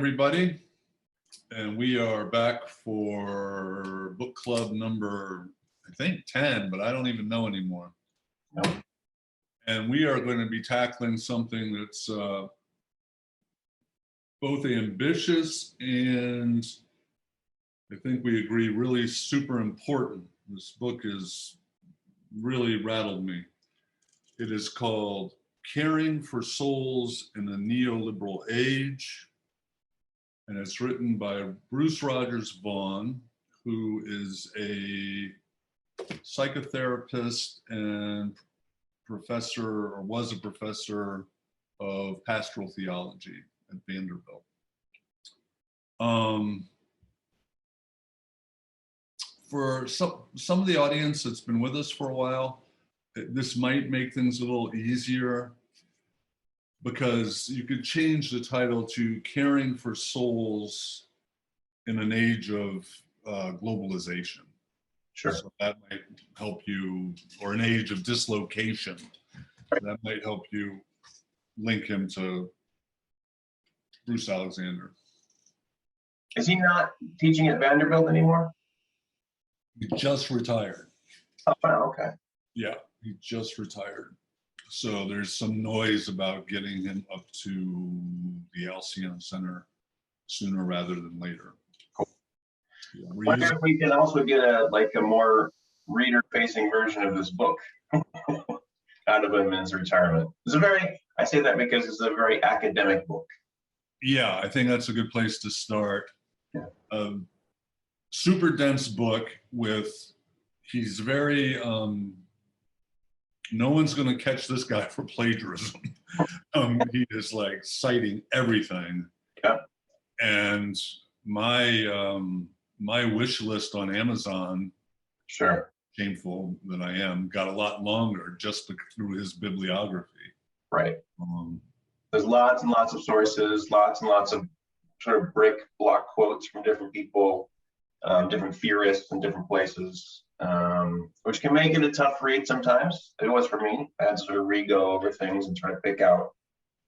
everybody, and we are back for book club number, I think 10, but I don't even know anymore. No. And we are going to be tackling something that's both ambitious and I think we agree really super important. This book has really rattled me. It is called Caring for Souls in the Neoliberal Age. And it's written by Bruce Rogers-Vaughn, who is a psychotherapist and professor, or was a professor of pastoral theology at Vanderbilt. For some of the audience that's been with us for a while, this might make things a little easier because you could change the title to Caring for Souls in an Age of Globalization. Sure. So that might help you, or an age of dislocation. That might help you link him to Bruce Alexander. Is he not teaching at Vanderbilt anymore? He just retired. Oh, wow, okay. Yeah, he just retired. So there's some noise about getting him up to the LCM Center sooner rather than later. Cool. Yeah, Wonder if we can also get a more reader-facing version of this book out of him in his retirement. It's a very, I say that because it's a very academic book. Yeah, I think that's a good place to start. Yeah. Super dense book with, he's very, no one's going to catch this guy for plagiarism. He is like citing everything. Yeah. And my my wish list on Amazon, sure, shameful that I am, got a lot longer just through his bibliography. Right. There's lots and lots of sources, lots and lots of sort of brick block quotes from different people, different theorists in different places, which can make it a tough read sometimes. It was for me. I had to sort of re-go over things and try to pick out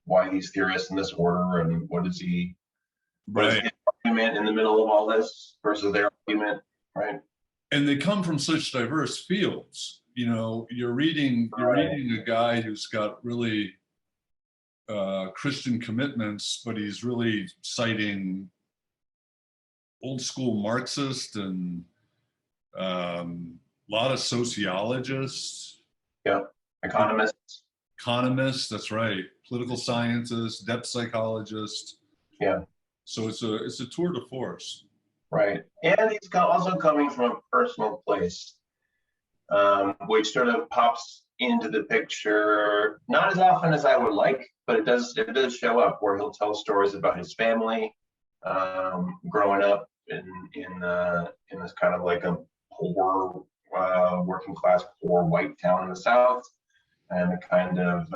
why these theorists in this order and what is his argument in the middle of all this versus their argument, right? And they come from such diverse fields. You know, you're reading a guy who's got really Christian commitments, but he's really citing old school Marxist and a lot of sociologists. Yeah, economists, that's right. Political scientists, depth psychologists. Yeah. So it's a tour de force. Right. And he's also coming from a personal place, which sort of pops into the picture, not as often as I would like, but it does show up where he'll tell stories about his family, growing up in this kind of like a poor, working class, poor white town in the South, and the kind of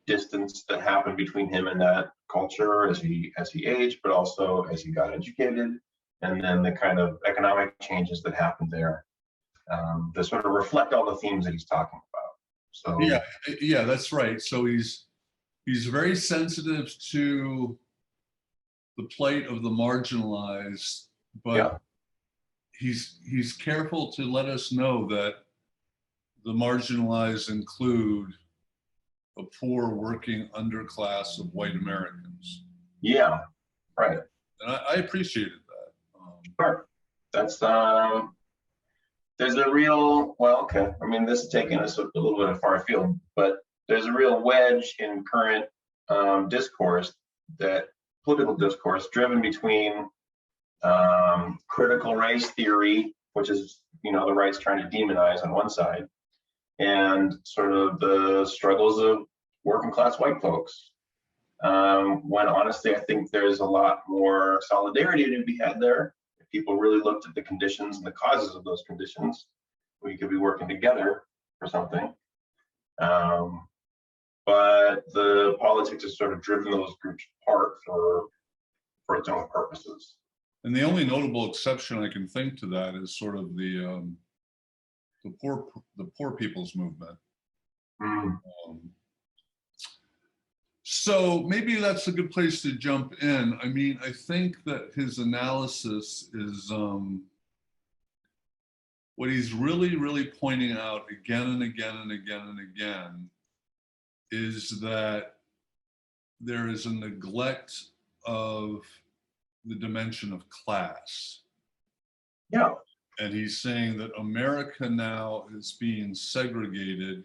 distance that happened between him and that culture as he aged, but also as he got educated, and then the kind of economic changes that happened there that sort of reflect all the themes that he's talking about. So yeah, that's right. So he's very sensitive to the plight of the marginalized, but he's careful to let us know that the marginalized include a poor working underclass of white Americans. Yeah, right. And I appreciated that. Sure. That's there's a real, well, okay, I mean, this is taking us a little bit far afield, but there's a real wedge in current discourse, political discourse driven between critical race theory, which is, the right's trying to demonize on one side, and sort of the struggles of working class white folks. When honestly, I think there's a lot more solidarity to be had there. If people really looked at the conditions and the causes of those conditions, we could be working together for something. But the politics has sort of driven those groups apart for its own purposes. And the only notable exception I can think to that is sort of the poor people's movement. So maybe that's a good place to jump in. I mean, I think that his analysis is what he's really pointing out again and again and again and again is that there is a neglect of the dimension of class. Yeah. And he's saying that America now is being segregated.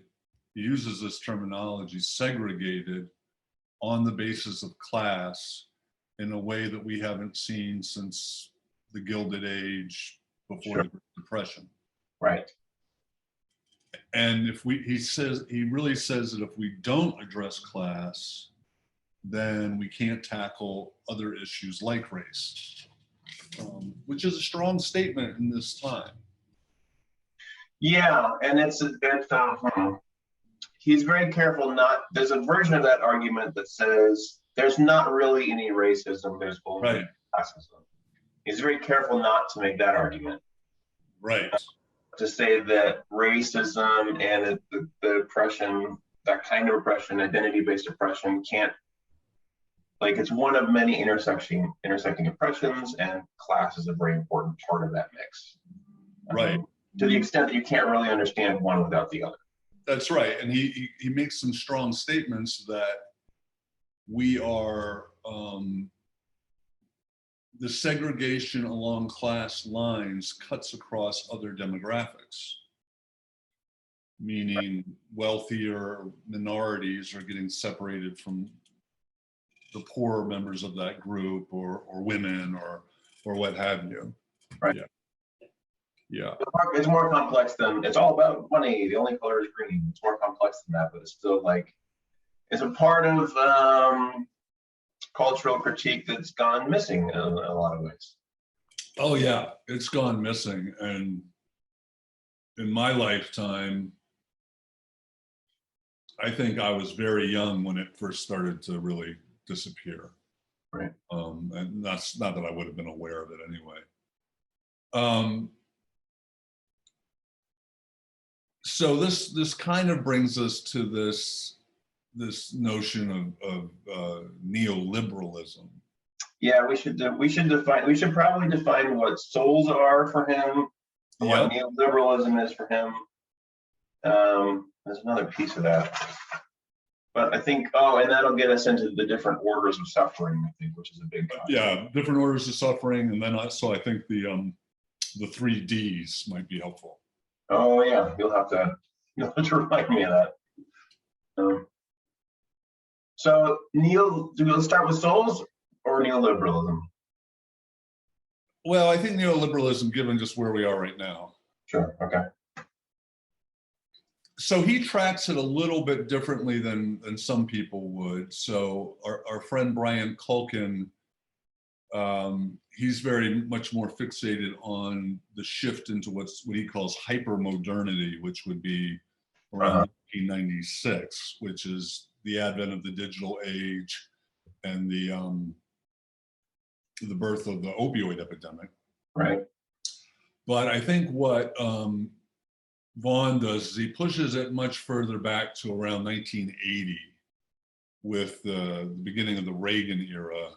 He uses this terminology, segregated, on the basis of class in a way that we haven't seen since the Gilded Age, before the Great Depression. Right. And if he really says that if we don't address class, then we can't tackle other issues like race, which is a strong statement in this time. Yeah, and he's very careful not, there's a version of that argument that says there's not really any racism, there's only classism. He's very careful not to make that argument. Right. To say that racism and the oppression, that kind of oppression, identity-based oppression, can't, like, it's one of many intersecting oppressions, and class is a very important part of that mix. Right. To the extent that you can't really understand one without the other. That's right. And he makes some strong statements that we are, the segregation along class lines cuts across other demographics, meaning wealthier minorities are getting separated from the poorer members of that group, or women, or what have you. Right. Yeah. Yeah. It's more complex than, it's all about money, the only color is green. It's more complex than that, but it's still like, it's a part of cultural critique that's gone missing in a lot of ways. Oh yeah, it's gone missing. And in my lifetime, I think I was very young when it first started to really disappear. Right. And that's not that I would have been aware of it anyway. So this kind of brings us to this notion of neoliberalism. Yeah, we should probably define what souls are for him, and what neoliberalism is for him. There's another piece of that, but I think, and that'll get us into the different orders of suffering, I think, which is a big concept. Yeah, different orders of suffering, and then also I think the 3 Ds might be helpful. Oh yeah, you'll have to remind me of that. So do we start with souls or neoliberalism? Well, I think neoliberalism, given just where we are right now. Sure. Okay. So he tracks it a little bit differently than some people would. So our friend Brian Culkin, he's very much more fixated on the shift into what he calls hypermodernity, which would be around 1996, which is the advent of the digital age and the birth of the opioid epidemic. Right. But I think what Vaughn does is he pushes it much further back to around 1980 with the beginning of the Reagan era.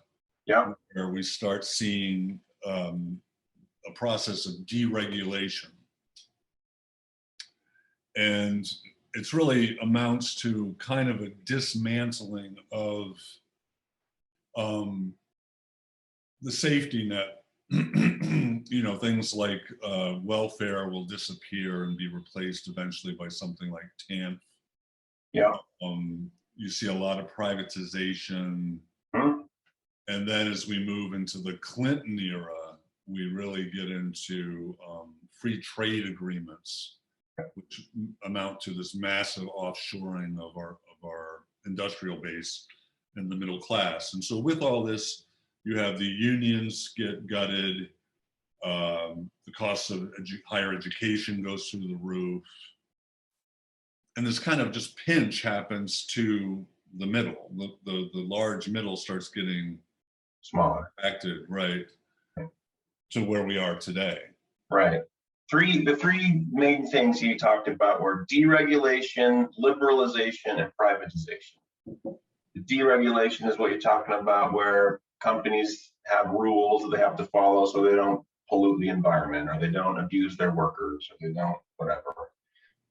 Yeah. Where we start seeing a process of deregulation. And it's really amounts to kind of a dismantling of the safety net. You know, things like welfare will disappear and be replaced eventually by something like TANF. Yeah. You see a lot of privatization. And then as we move into the Clinton era, we really get into free trade agreements, which amount to this massive offshoring of our industrial base and the middle class. And so with all this, you have the unions get gutted, the cost of higher education goes through the roof, and this kind of just pinch happens to the middle. The large middle starts getting smaller, acted, right, to where we are today. Right. The three main things you talked about were deregulation, liberalization, and privatization. Deregulation is what you're talking about, where companies have rules that they have to follow so they don't pollute the environment, or they don't abuse their workers, or they don't whatever.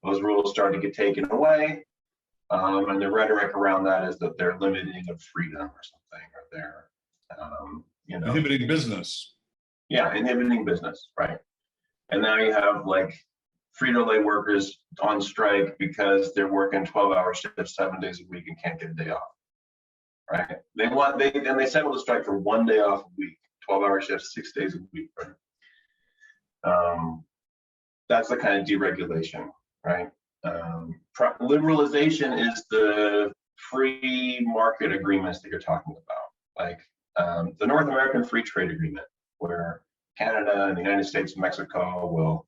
Those rules start to get taken away, and the rhetoric around that is that they're limiting of freedom or something, or they're inhibiting business. Yeah, inhibiting business, right? And now you have like Frito-Lay workers on strike because they're working 12-hour shifts 7 days a week and can't get a day off, right? They settled the strike for 1 day off a week, 12-hour shifts, 6 days a week, right? That's the kind of deregulation, right? Liberalization is the free market agreements that you're talking about, like the North American Free Trade Agreement, where Canada and the United States and Mexico will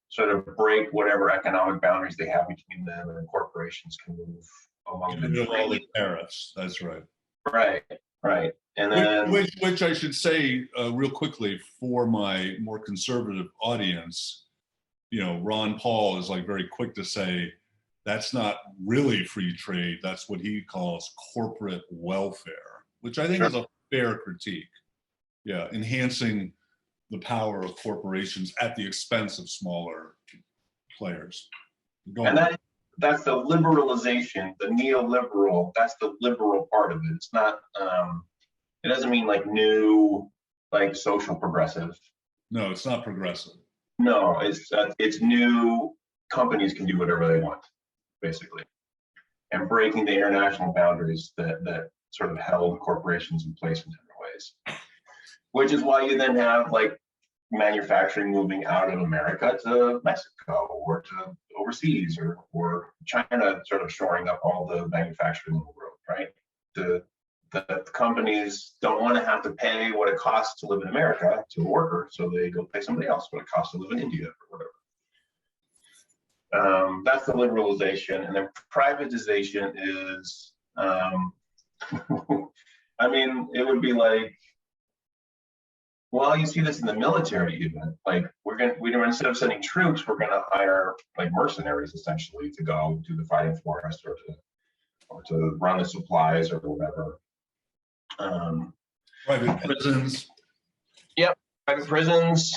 sort of break whatever economic boundaries they have between them, and corporations can move among the tariffs. That's right. Right. And then which I should say real quickly for my more conservative audience, Ron Paul is like very quick to say that's not really free trade. That's what he calls corporate welfare, which I think is a fair critique. Yeah, enhancing the power of corporations at the expense of smaller players. And that's the liberalization, the neoliberal, that's the liberal part of it. It's not, it doesn't mean like new, like social progressive. No, it's not progressive. No, it's new. Companies can do whatever they want, basically, and breaking the international boundaries that sort of held corporations in place in different ways. Which is why you then have like manufacturing moving out of America to Mexico or to overseas, or China sort of shoring up all the manufacturing in the world, right? The companies don't want to have to pay what it costs to live in America to a worker, so they go pay somebody else what it costs to live in India or whatever. That's the liberalization. And then privatization is, I mean, it would be like, well, you see this in the military even. Like instead of sending troops, we're gonna hire like mercenaries essentially to go do the fighting for us, or to run the supplies or whatever. Private prisons. Yep, private prisons.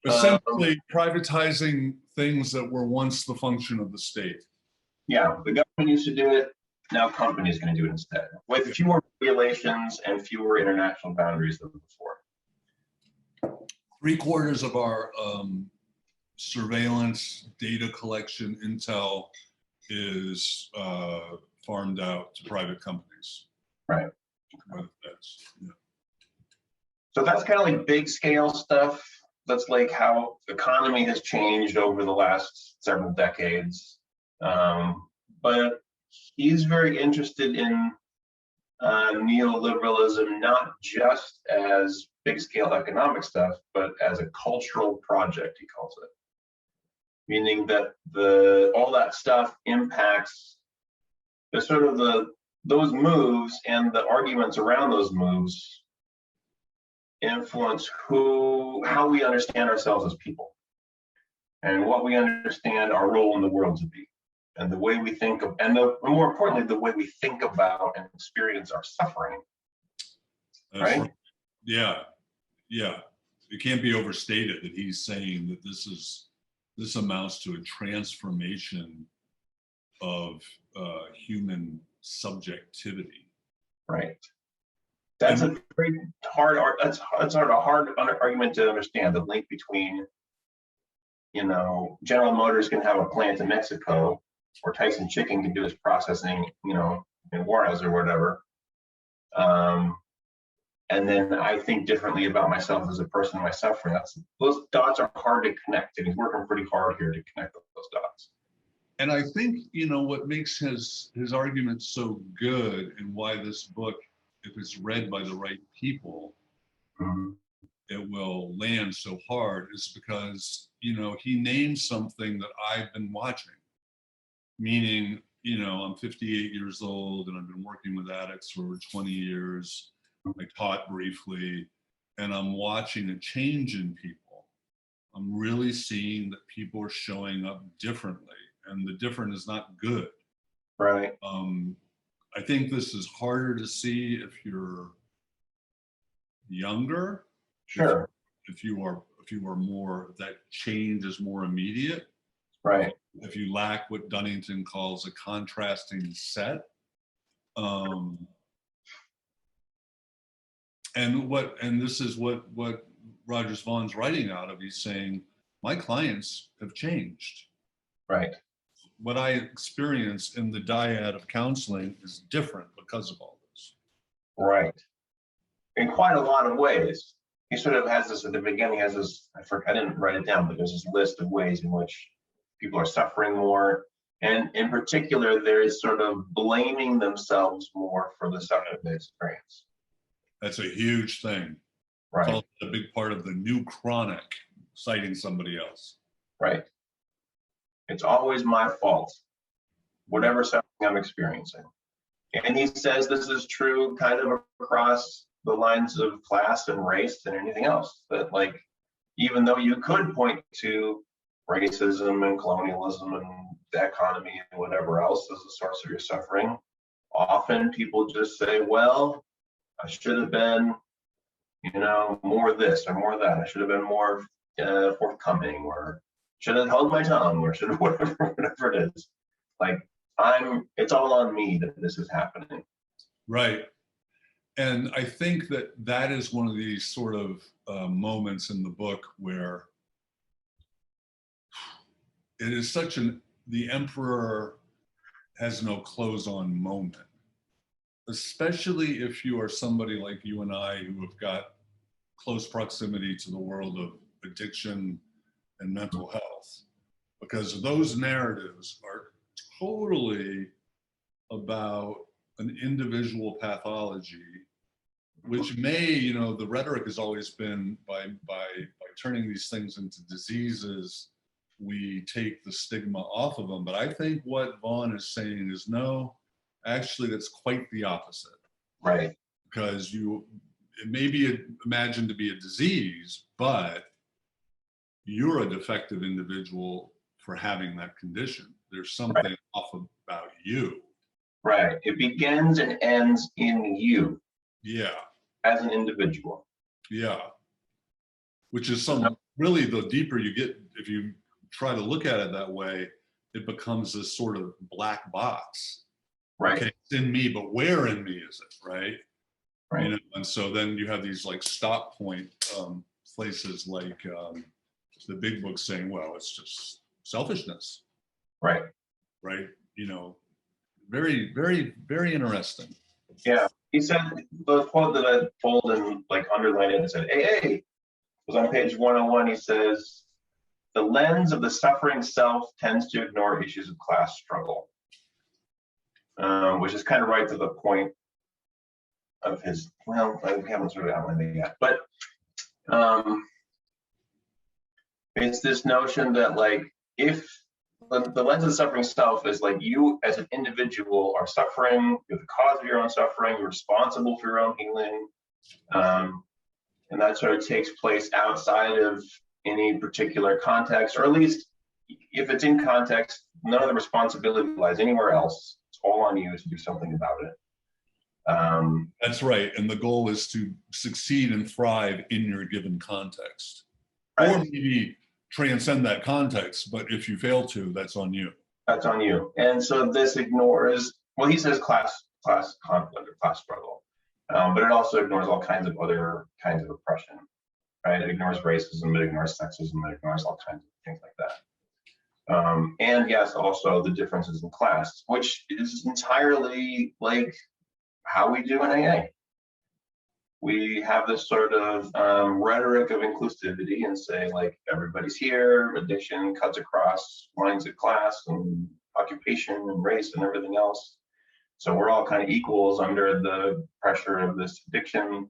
Essentially privatizing things that were once the function of the state. Yeah, the government used to do it. Now companies going to do it instead, with fewer regulations and fewer international boundaries than before. 3/4 of our surveillance, data collection, intel is farmed out to private companies. Right. Yeah. So that's kind of like big scale stuff. That's like how the economy has changed over the last several decades. But he's very interested in neoliberalism, not just as big scale economic stuff, but as a cultural project, he calls it. Meaning that all that stuff impacts the sort of those moves, and the arguments around those moves influence how we understand ourselves as people, and what we understand our role in the world to be, and the way we think of, and more importantly, the way we think about and experience our suffering. Right? Yeah. It can't be overstated that he's saying that this amounts to a transformation of human subjectivity. Right. That's a very hard argument to understand. The link between, General Motors can have a plant in Mexico, or Tyson Chicken can do its processing, in Juarez or whatever. And then I think differently about myself as a person in my suffering. Those dots are hard to connect, and he's working pretty hard here to connect those dots. And I think, what makes his argument so good, and why this book, if it's read by the right people, it will land so hard, is because, he names something that I've been watching. Meaning, I'm 58 years old and I've been working with addicts for over 20 years. I taught briefly, and I'm watching a change in people. I'm really seeing that people are showing up differently, and the different is not good. Right. I think this is harder to see if you're younger. Sure. If you are more, that change is more immediate. Right. If you lack what Dunnington calls a contrasting set. And this is what Rogers-Vaughn's writing out of. He's saying, my clients have changed. Right. What I experience in the dyad of counseling is different because of all this. Right. In quite a lot of ways. He sort of has this at the beginning, has this, I didn't write it down, but there's this list of ways in which people are suffering more. And in particular, there is sort of blaming themselves more for the suffering they experience. That's a huge thing. Right. It's also a big part of the new chronic, citing somebody else. Right. It's always my fault, whatever suffering I'm experiencing. And he says this is true kind of across the lines of class and race and anything else. That, like, even though you could point to racism and colonialism and the economy and whatever else as the source of your suffering, often people just say, well, I should have been, more of this or more of that. I should have been more forthcoming, or should have held my tongue, or should have whatever it is. Like, it's all on me that this is happening. Right. And I think that is one of these sort of moments in the book where it is the emperor has no clothes on moment, especially if you are somebody like you and I who have got close proximity to the world of addiction and mental health, because those narratives are totally about an individual pathology, which may, the rhetoric has always been by turning these things into diseases, we take the stigma off of them. But I think what Vaughan is saying is, no, actually that's quite the opposite. Right. Because it may be imagined to be a disease, but you're a defective individual for having that condition. There's something off about you. Right. It begins and ends in you. Yeah. As an individual. Yeah. Which is really, the deeper you get, if you try to look at it that way, it becomes this sort of black box. Right. Okay, it's in me, but where in me is it, right? Right. And so then you have these like stop point places like the big book saying, well, it's just selfishness. Right. Right. Very, very, very interesting. Yeah. He said, the quote that I pulled and underlined it and said, AA, was on page 101. He says, the lens of the suffering self tends to ignore issues of class struggle, which is kind of right to the point of his, well, we haven't sort of outlined it yet, but it's this notion that if the lens of the suffering self is you as an individual are suffering, you're the cause of your own suffering, you're responsible for your own healing, and that sort of takes place outside of any particular context, or at least if it's in context, none of the responsibility lies anywhere else. It's all on you to do something about it. That's right. And the goal is to succeed and thrive in your given context. Right. Or maybe transcend that context, but if you fail to, that's on you. That's on you. And so this ignores, well, he says class conflict or class struggle, but it also ignores all kinds of other kinds of oppression, right? It ignores racism, it ignores sexism, it ignores all kinds of things like that. And yes, also the differences in class, which is entirely how we do in AA. We have this sort of rhetoric of inclusivity and say everybody's here, addiction cuts across lines of class and occupation and race and everything else. So we're all kind of equals under the pressure of this addiction.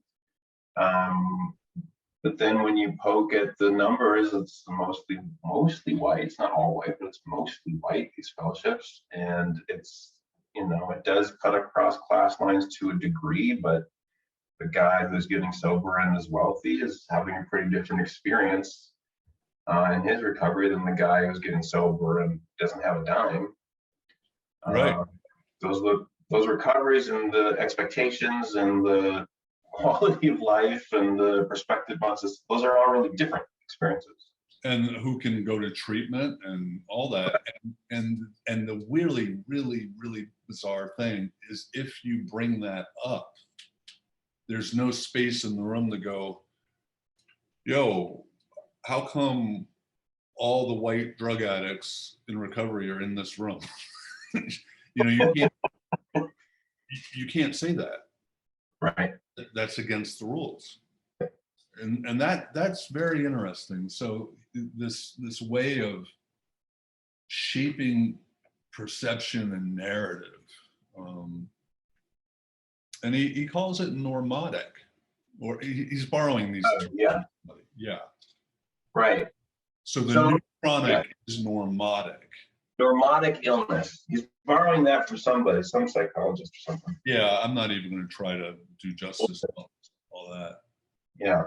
But then when you poke at the numbers, it's mostly white. It's not all white, but it's mostly white, these fellowships. And it's, it does cut across class lines to a degree, but the guy who's getting sober and is wealthy is having a pretty different experience in his recovery than the guy who's getting sober and doesn't have a dime. Right. Those look those recoveries and the expectations and the quality of life and the perspective on this, those are all really different experiences. And who can go to treatment and all that. And the really, really, really bizarre thing is if you bring that up, there's no space in the room to go, yo, how come all the white drug addicts in recovery are in this room? You know, you can't say that. Right. That's against the rules. And that's very interesting. So this way of shaping perception and narrative, and he calls it normotic, or he's borrowing these terms. Yeah. Right. So the neurotic is normotic. Normotic illness. He's borrowing that from somebody, some psychologist or something. Yeah, I'm not even going to try to do justice to all that. Yeah.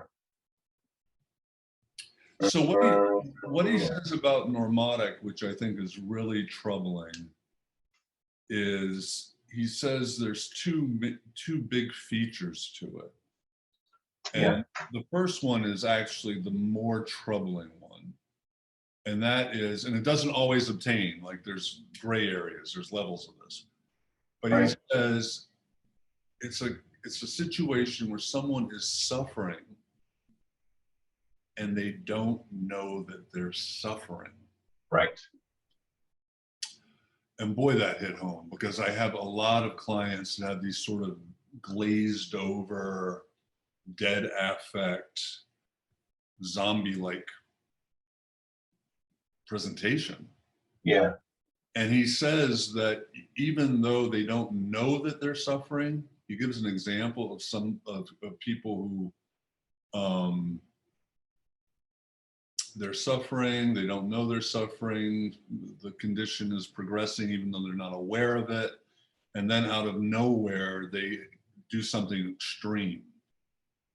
So what he says about normotic, which I think is really troubling, is he says there's two big features to it. And the first one is actually the more troubling one. And that is, and it doesn't always obtain, like there's gray areas, there's levels of this. But he says it's a situation where someone is suffering and they don't know that they're suffering. Right. And boy, that hit home, because I have a lot of clients that have these sort of glazed over, dead affect, zombie-like presentation. Yeah. And he says that even though they don't know that they're suffering, he gives an example of some of people who they're suffering, they don't know they're suffering, the condition is progressing even though they're not aware of it, and then out of nowhere they do something extreme.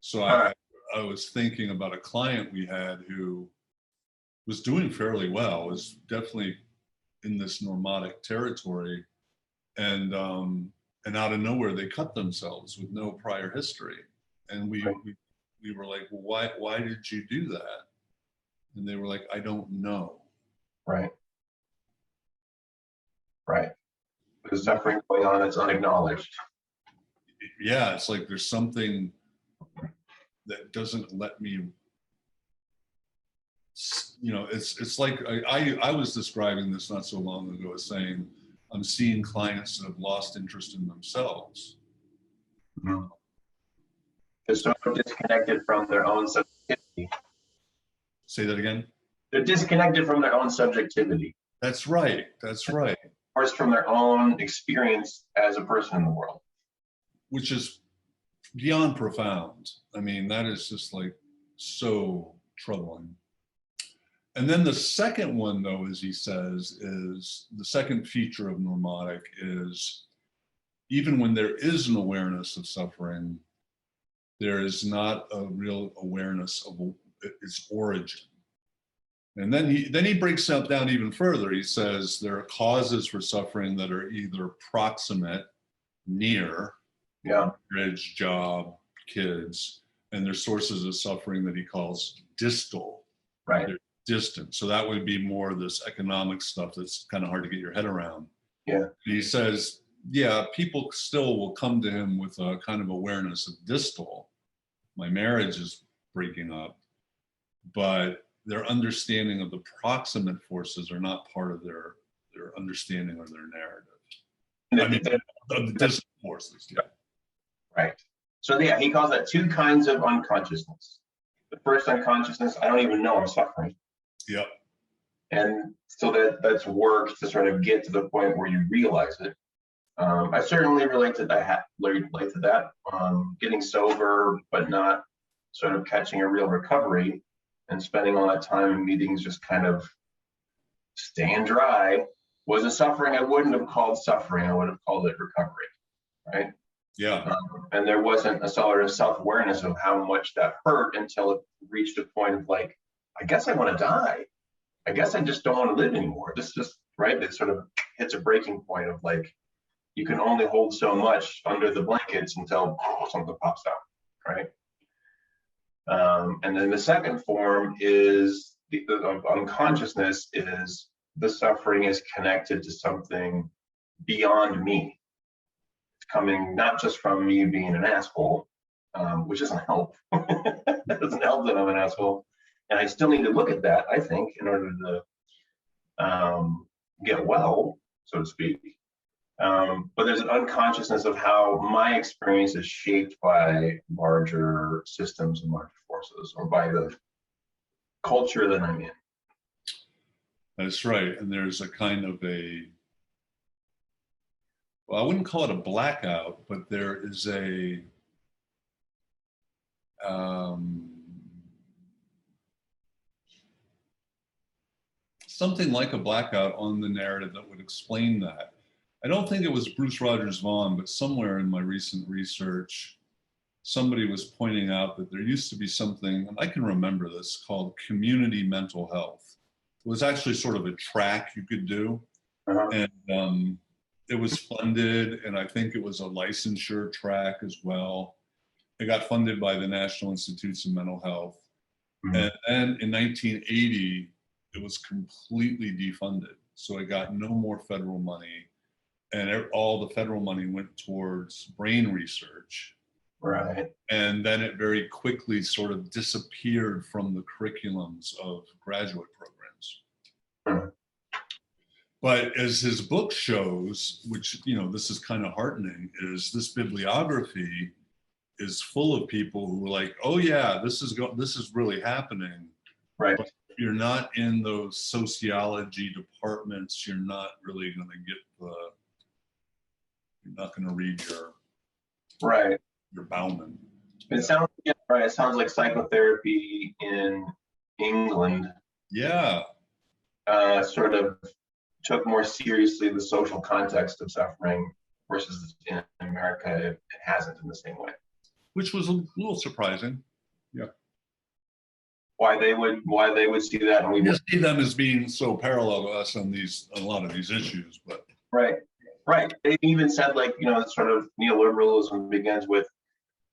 So I was thinking about a client we had who was doing fairly well, was definitely in this normotic territory, and out of nowhere they cut themselves with no prior history, and we were like, well, why did you do that? And they were like, I don't know. Right. Right. There's suffering going on that's unacknowledged. Yeah, it's like there's something that doesn't let me, you know, it's like I was describing this not so long ago as saying, I'm seeing clients that have lost interest in themselves. Mm-hmm. They're so disconnected from their own subjectivity. Say that again? They're disconnected from their own subjectivity. That's right. That's right. Of course, from their own experience as a person in the world. Which is beyond profound. I mean, that is just like so troubling. And then the second one, though, as he says, is the second feature of normotic is even when there is an awareness of suffering, there is not a real awareness of its origin. And then he breaks it down even further. He says there are causes for suffering that are either proximate, near, marriage, job, kids, and there's sources of suffering that he calls distal. Right. They're distant. So that would be more of this economic stuff that's kind of hard to get your head around. Yeah. And he says, yeah, people still will come to him with a kind of awareness of distal. My marriage is breaking up, but their understanding of the proximate forces are not part of their understanding or their narrative. I mean, of the distant forces. Yeah. Right. So yeah, he calls that two kinds of unconsciousness. The first unconsciousness, I don't even know I'm suffering. Yep. And so that's work to sort of get to the point where you realize it. I certainly relate to that. Getting sober, but not sort of catching a real recovery and spending all that time in meetings just kind of staying dry was a suffering I wouldn't have called suffering. I would have called it recovery, right? Yeah. And there wasn't a sort of self-awareness of how much that hurt until it reached a point of like, I guess I want to die. I guess I just don't want to live anymore. This just, right? It sort of hits a breaking point of like, you can only hold so much under the blankets until something pops out, right? And then the second form is of unconsciousness, is the suffering is connected to something beyond me. It's coming not just from me being an asshole, which doesn't help. It doesn't help that I'm an asshole. And I still need to look at that, I think, in order to get well, so to speak. But there's an unconsciousness of how my experience is shaped by larger systems and larger forces, or by the culture that I'm in. That's right. And there's a kind of well, I wouldn't call it a blackout, but there is something like a blackout on the narrative that would explain that. I don't think it was Bruce Rogers-Vaughn, but somewhere in my recent research, somebody was pointing out that there used to be something, and I can remember this, called community mental health. It was actually sort of a track you could do. And it was funded, and I think it was a licensure track as well. It got funded by the National Institutes of Mental Health. And then in 1980, it was completely defunded. So it got no more federal money. And all the federal money went towards brain research. Right. And then it very quickly sort of disappeared from the curriculums of graduate programs. But as his book shows, which, you know, this is kind of heartening, is this bibliography is full of people who are like, oh yeah, this is really happening. Right. But if you're not in those sociology departments, you're not really going to get you're not going to read your Bauman. It sounds right. It sounds like psychotherapy in England. Yeah. Sort of took more seriously the social context of suffering, versus in America, it hasn't in the same way. Which was a little surprising. Yeah. Why they would see that, and we just see them as being so parallel to us on a lot of these issues, but right. They even said, like, you know, sort of neoliberalism begins with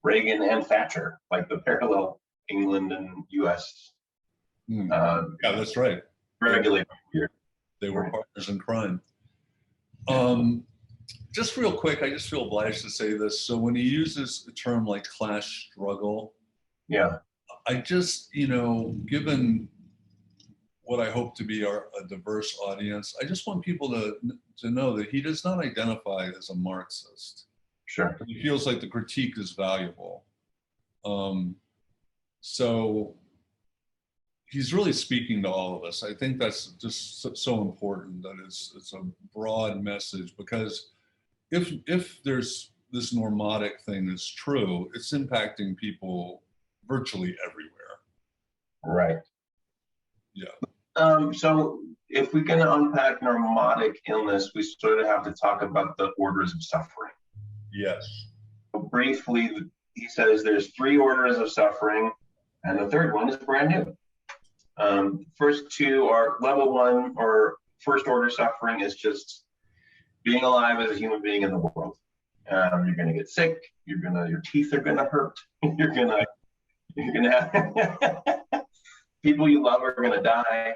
Reagan and Thatcher, like the parallel England and U.S. Yeah, that's right. Regulated here. They were partners in crime. Just real quick, I just feel obliged to say this. So when he uses a term like class struggle, yeah, I just, you know, given what I hope to be a diverse audience, I just want people to know that he does not identify as a Marxist. Sure. He feels like the critique is valuable. So he's really speaking to all of us. I think that's just so important, that it's a broad message, because if there's this normatic thing is true, it's impacting people virtually everywhere. Right. Yeah. So if we can unpack normatic illness, we sort of have to talk about the orders of suffering. Yes. So briefly, he says there's 3 orders of suffering, and the third one is brand new. First 2 are level 1, or first order suffering, is just being alive as a human being in the world. You're going to get sick. Your teeth are going to hurt. You're going to have people you love are going to die.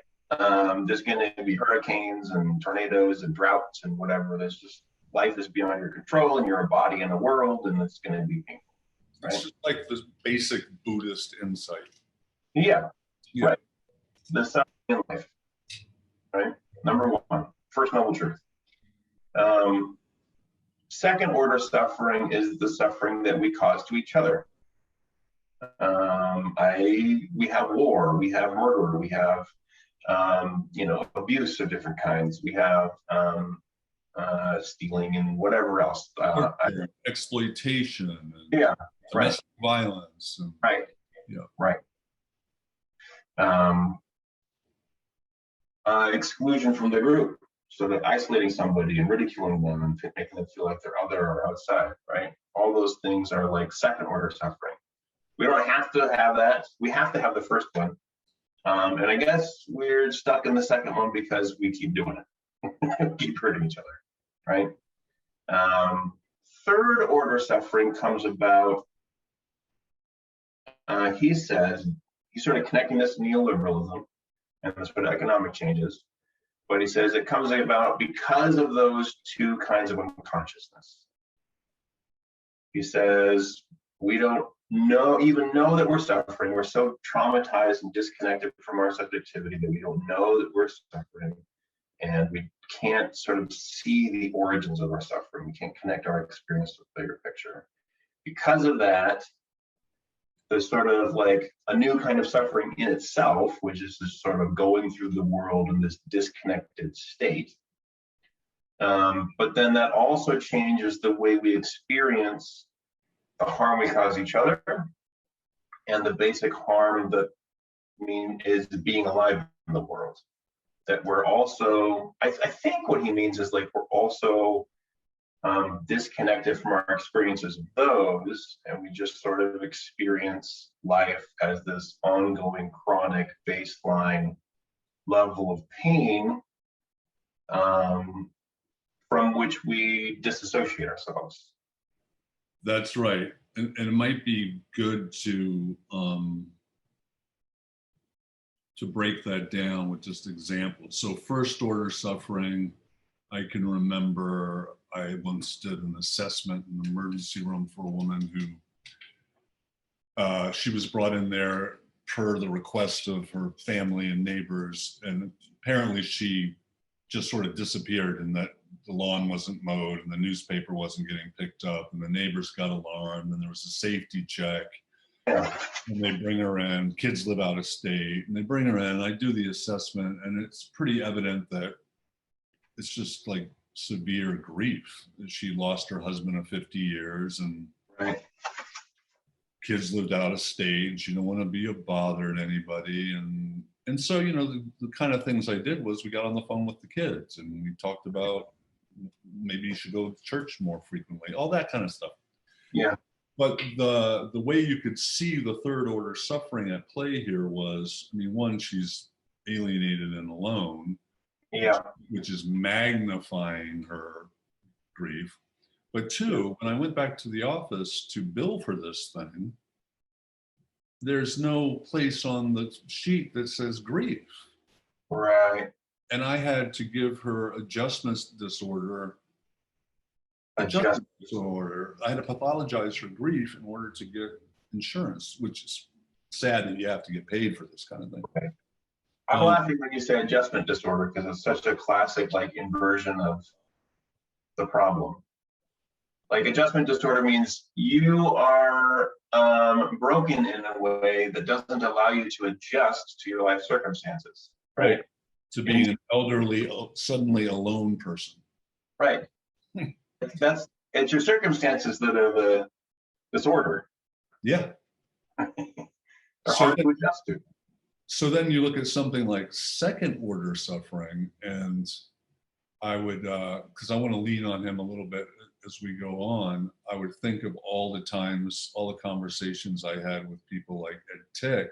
There's going to be hurricanes and tornadoes and droughts and whatever. There's just, life is beyond your control, and you're a body in the world, and it's going to be painful. Right? It's just like this basic Buddhist insight. Yeah. Right. The suffering in life. Right. Number 1, first noble truth. Second order suffering is the suffering that we cause to each other. We have war, we have murder, we have abuse of different kinds, we have stealing and whatever else. Exploitation. And yeah. Domestic violence. And, right. Yeah. Right. Exclusion from the group. So that isolating somebody and ridiculing them and making them feel like they're other or outside, right? All those things are like second order suffering. We don't have to have that. We have to have the first one. And I guess we're stuck in the second one because we keep doing it. Keep hurting each other, right? Third order suffering comes about, he says, he's sort of connecting this to neoliberalism and the sort of economic changes, but he says it comes about because of those two kinds of unconsciousness. He says, we don't even know that we're suffering. We're so traumatized and disconnected from our subjectivity that we don't know that we're suffering. And we can't sort of see the origins of our suffering. We can't connect our experience to the bigger picture. Because of that, there's sort of like a new kind of suffering in itself, which is this sort of going through the world in this disconnected state. But then that also changes the way we experience the harm we cause each other and the basic harm that is being alive in the world. That we're also, I think what he means is like we're also disconnected from our experiences of those, and we just sort of experience life as this ongoing chronic baseline level of pain from which we disassociate ourselves. That's right. And it might be good to break that down with just examples. So first order suffering, I can remember I once did an assessment in the emergency room for a woman who, she was brought in there per the request of her family and neighbors. And apparently she just sort of disappeared, and that the lawn wasn't mowed and the newspaper wasn't getting picked up and the neighbors got alarmed and there was a safety check. And they bring her in, kids live out of state, and they bring her in, I do the assessment, and it's pretty evident that it's just like severe grief. She lost her husband of 50 years and kids lived out of state, and she didn't want to be a bother to anybody. And so, you know, the kind of things I did was we got on the phone with the kids and we talked about maybe you should go to church more frequently, all that kind of stuff. Yeah. But the way you could see the third order suffering at play here was, I mean, one, she's alienated and alone, yeah, which is magnifying her grief. But two, when I went back to the office to bill for this thing, there's no place on the sheet that says grief. right. And I had to give her adjustment disorder. I had to pathologize her grief in order to get insurance, which is sad that you have to get paid for this kind of thing. Okay. I'm laughing when you say adjustment disorder because it's such a classic like inversion of the problem. Like adjustment disorder means you are broken in a way that doesn't allow you to adjust to your life circumstances, right? To being an elderly, suddenly alone person. Right. It's your circumstances that are the disorder. Yeah. They're hard to adjust to. So then you look at something like second order suffering, and I would, because I want to lean on him a little bit as we go on, I would think of all the times, all the conversations I had with people like Ed Tick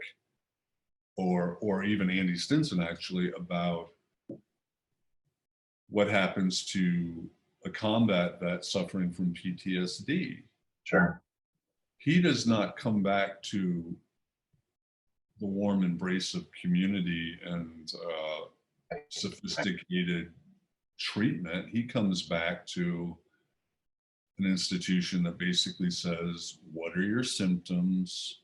or even Andy Stinson actually about what happens to a combat vet suffering from PTSD. Sure. He does not come back to the warm embrace of community and sophisticated treatment. He comes back to an institution that basically says, what are your symptoms?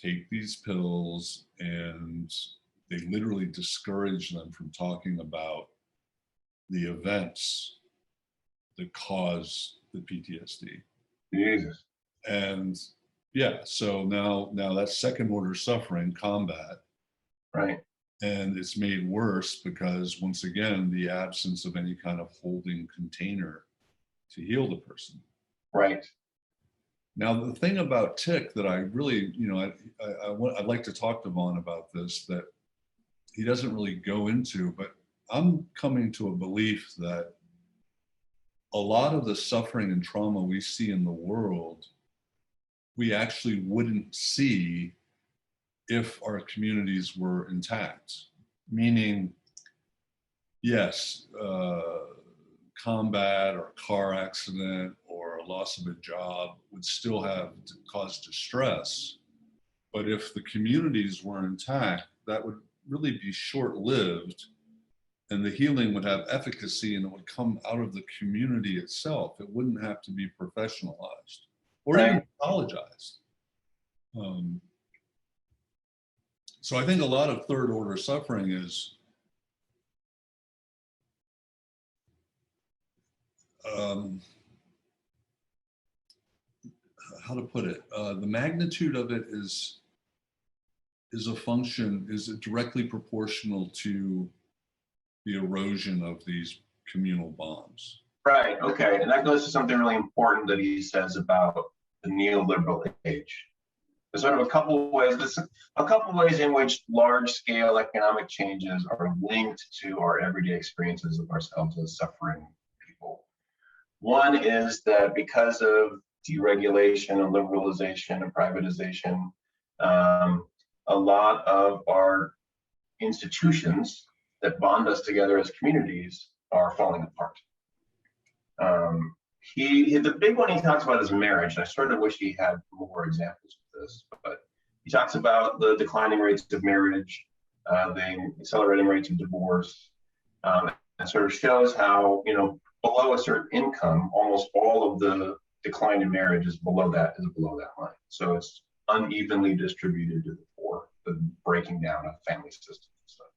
Take these pills. And they literally discourage them from talking about the events that cause the PTSD. Jesus. And yeah, so now that's second order suffering combat. Right. And it's made worse because once again, the absence of any kind of holding container to heal the person. Right. Now, the thing about Tick that I really, you know, I'd like to talk to Vaughn about this, that he doesn't really go into, but I'm coming to a belief that a lot of the suffering and trauma we see in the world, we actually wouldn't see if our communities were intact. Meaning, yes, combat or a car accident or a loss of a job would still have caused distress. But if the communities were intact, that would really be short-lived, and the healing would have efficacy and it would come out of the community itself. It wouldn't have to be professionalized or even pathologized. So I think a lot of third order suffering is how to put it, the magnitude of it is directly proportional to the erosion of these communal bonds. Right, okay, and that goes to something really important that he says about the neoliberal age. There's sort of a couple of ways in which large-scale economic changes are linked to our everyday experiences of ourselves as suffering people. One is that because of deregulation and liberalization and privatization, a lot of our institutions that bond us together as communities are falling apart. The big one he talks about is marriage. I sort of wish he had more examples of this, but he talks about the declining rates of marriage, the accelerating rates of divorce, and sort of shows how, below a certain income, almost all of the decline in marriage is below that line. So it's unevenly distributed to the poor, the breaking down of family systems and stuff.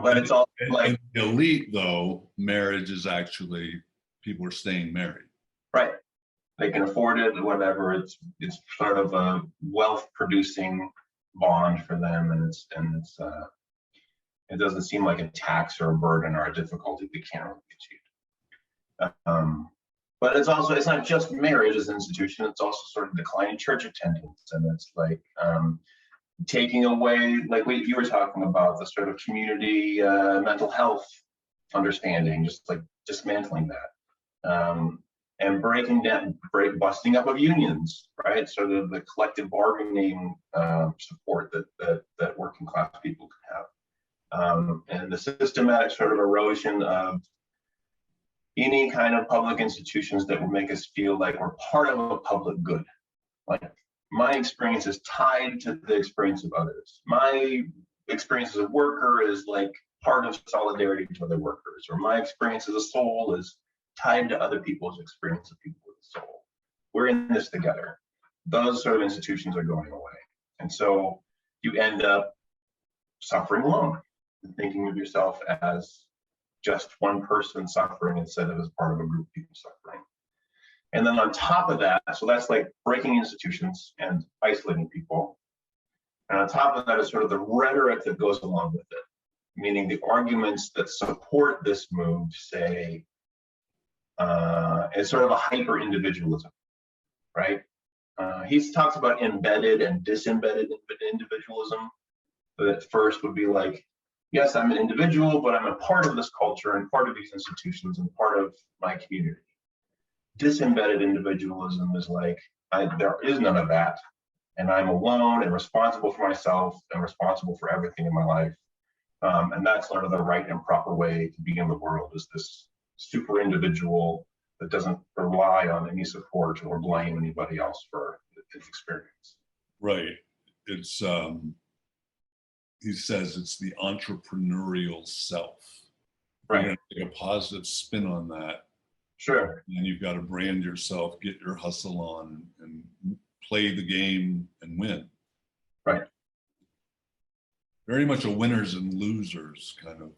But it's all like, in the elite, though, marriage is actually, people are staying married. right. They can afford it, whatever. It's sort of a wealth-producing bond for them, and it doesn't seem like a tax or a burden or a difficulty that can't really be achieved. But it's not just marriage as an institution. It's also sort of declining church attendance, and it's like taking away, like you were talking about, the sort of community mental health understanding, just like dismantling that, and busting up of unions, right? Sort of the collective bargaining support that working class people can have, and the systematic sort of erosion of any kind of public institutions that would make us feel like we're part of a public good. Like, my experience is tied to the experience of others. My experience as a worker is like part of solidarity to other workers, or my experience as a soul is tied to other people's experience of people with a soul. We're in this together. Those sort of institutions are going away. And so you end up suffering alone, and thinking of yourself as just one person suffering instead of as part of a group of people suffering. And then on top of that, so that's like breaking institutions and isolating people. And on top of that is sort of the rhetoric that goes along with it, meaning the arguments that support this move say it's sort of a hyper-individualism, right? He talks about embedded and disembedded individualism. That first would be like, yes, I'm an individual, but I'm a part of this culture and part of these institutions and part of my community. Disembedded individualism is like, there is none of that, and I'm alone and responsible for myself and responsible for everything in my life. And that's sort of the right and proper way to be in the world, is this super individual that doesn't rely on any support or blame anybody else for its experience. Right. It's he says it's the entrepreneurial self. Right. You're going to take a positive spin on that. Sure. And you've got to brand yourself, get your hustle on, and play the game and win. Right. Very much a winners and losers kind of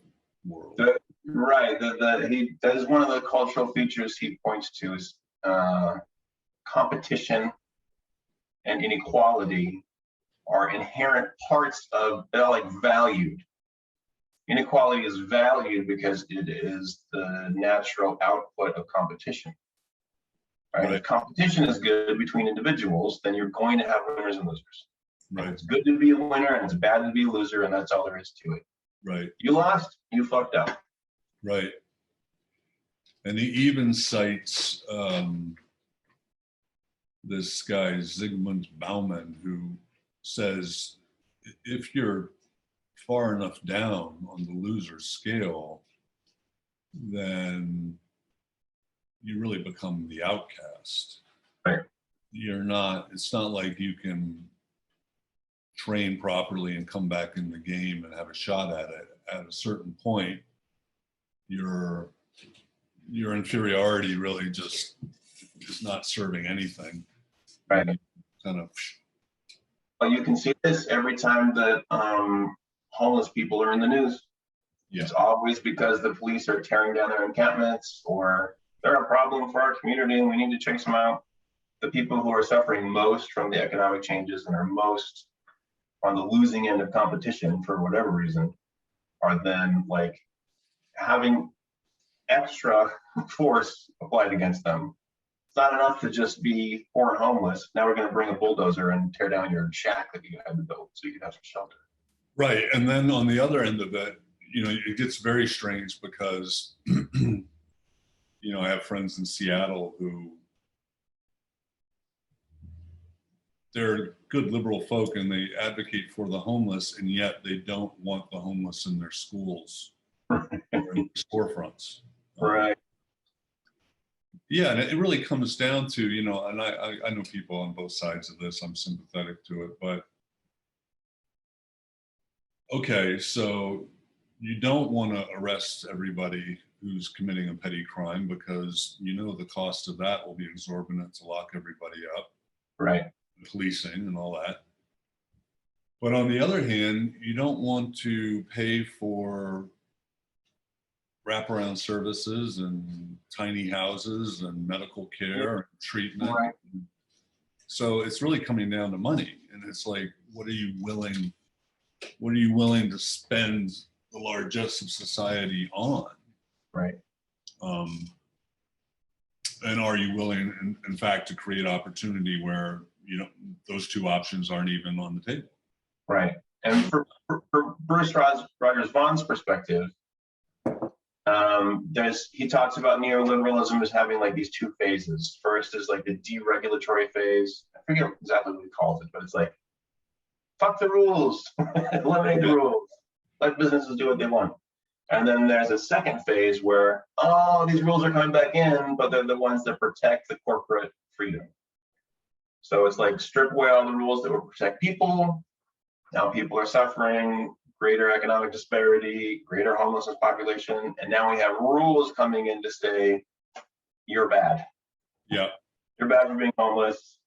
world. Right. That is one of the cultural features he points to, is competition and inequality are inherent parts of, they're like valued. Inequality is valued because it is the natural output of competition. Right? If competition is good between individuals, then you're going to have winners and losers. Right. It's good to be a winner and it's bad to be a loser, and that's all there is to it. Right. You lost, you fucked up. Right. And he even cites this guy, Zygmunt Bauman, who says, if you're far enough down on the loser scale, then you really become the outcast. Right. It's not like you can train properly and come back in the game and have a shot at it. At a certain point, your inferiority really just is not serving anything. Right. Kind of. Well, you can see this every time that homeless people are in the news. Yeah. It's always because the police are tearing down their encampments, or they're a problem for our community and we need to chase them out. The people who are suffering most from the economic changes and are most on the losing end of competition for whatever reason are then like having extra force applied against them. It's not enough to just be poor and homeless. Now we're going to bring a bulldozer and tear down your shack that you had to build so you can have some shelter. Right. And then on the other end of it, it gets very strange because, I have friends in Seattle who they're good liberal folk and they advocate for the homeless, and yet they don't want the homeless in their schools or in their storefronts. Right. Yeah, and it really comes down to, and I know people on both sides of this, I'm sympathetic to it, but okay, so you don't want to arrest everybody who's committing a petty crime because the cost of that will be exorbitant to lock everybody up. Right. Policing and all that. But on the other hand, you don't want to pay for wraparound services and tiny houses and medical care and treatment. Right. So it's really coming down to money. And it's like, what are you willing to spend the largesse of society on? Right. And are you willing, in fact, to create opportunity where those two options aren't even on the table? Right. And for Bruce Rogers-Vaughn's perspective, he talks about neoliberalism as having like these two phases. First is like the deregulatory phase. I forget exactly what he calls it, but it's like, fuck the rules, eliminate the rules, let businesses do what they want. And then there's a second phase where, these rules are coming back in, but they're the ones that protect the corporate freedom. So it's like strip away all the rules that would protect people. Now people are suffering, greater economic disparity, greater homelessness population, and now we have rules coming in to say, you're bad. Yeah. You're bad for being homeless.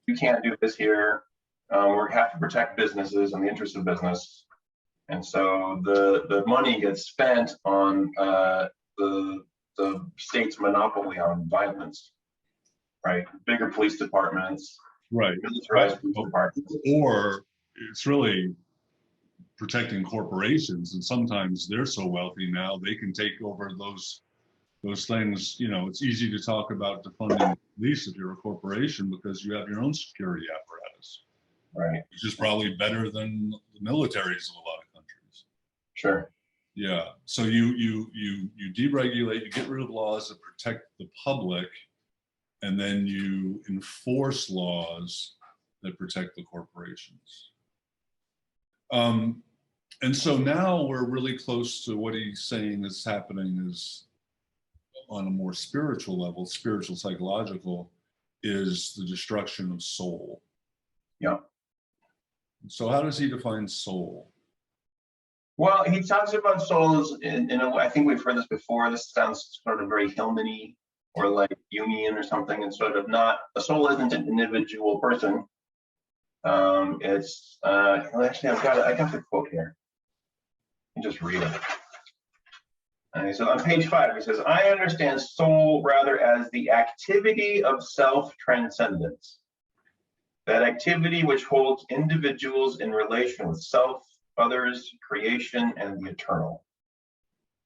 You can't do this here. We have to protect businesses and the interests of business. And so the money gets spent on the state's monopoly on violence, right? Bigger police departments, right? Militarized police departments. Or it's really protecting corporations, and sometimes they're so wealthy now they can take over those things. It's easy to talk about defunding the police if you're a corporation because you have your own security apparatus, right? Which is probably better than the militaries of a lot of countries. Sure. Yeah. So you deregulate, you get rid of laws that protect the public, and then you enforce laws that protect the corporations. And so now we're really close to what he's saying is happening is on a more spiritual level, spiritual, psychological, is the destruction of soul. Yeah. So how does he define soul? Well, he talks about souls in a way, I think we've heard this before. This sounds sort of very Hillman-y or like Jungian or something, and sort of not, a soul isn't an individual person. It's, actually, I got the quote here. You just read it. So on page 5, he says, I understand soul rather as the activity of self-transcendence. That activity which holds individuals in relation with self, others, creation, and the eternal.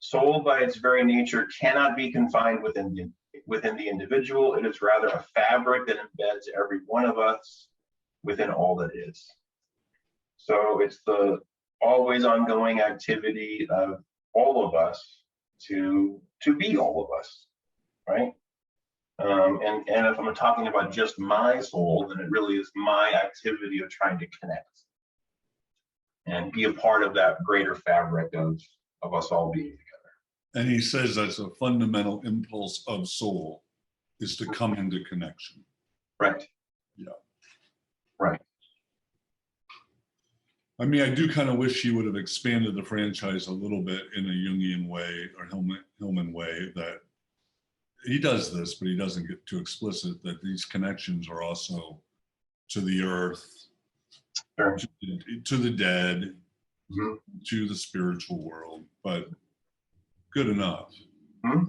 Soul, by its very nature, cannot be confined within the individual. It is rather a fabric that embeds every one of us within all that is. So it's the always ongoing activity of all of us to be all of us, right? And if I'm talking about just my soul, then it really is my activity of trying to connect and be a part of that greater fabric of us all being together. And he says that's a fundamental impulse of soul, is to come into connection. Right. Yeah. Right. I mean, I do kind of wish he would have expanded the franchise a little bit in a Jungian way or Hillman way, that he does this, but he doesn't get too explicit, that these connections are also to the earth, Sure. to the dead, Mm-hmm. to the spiritual world, but good enough. Mm-hmm.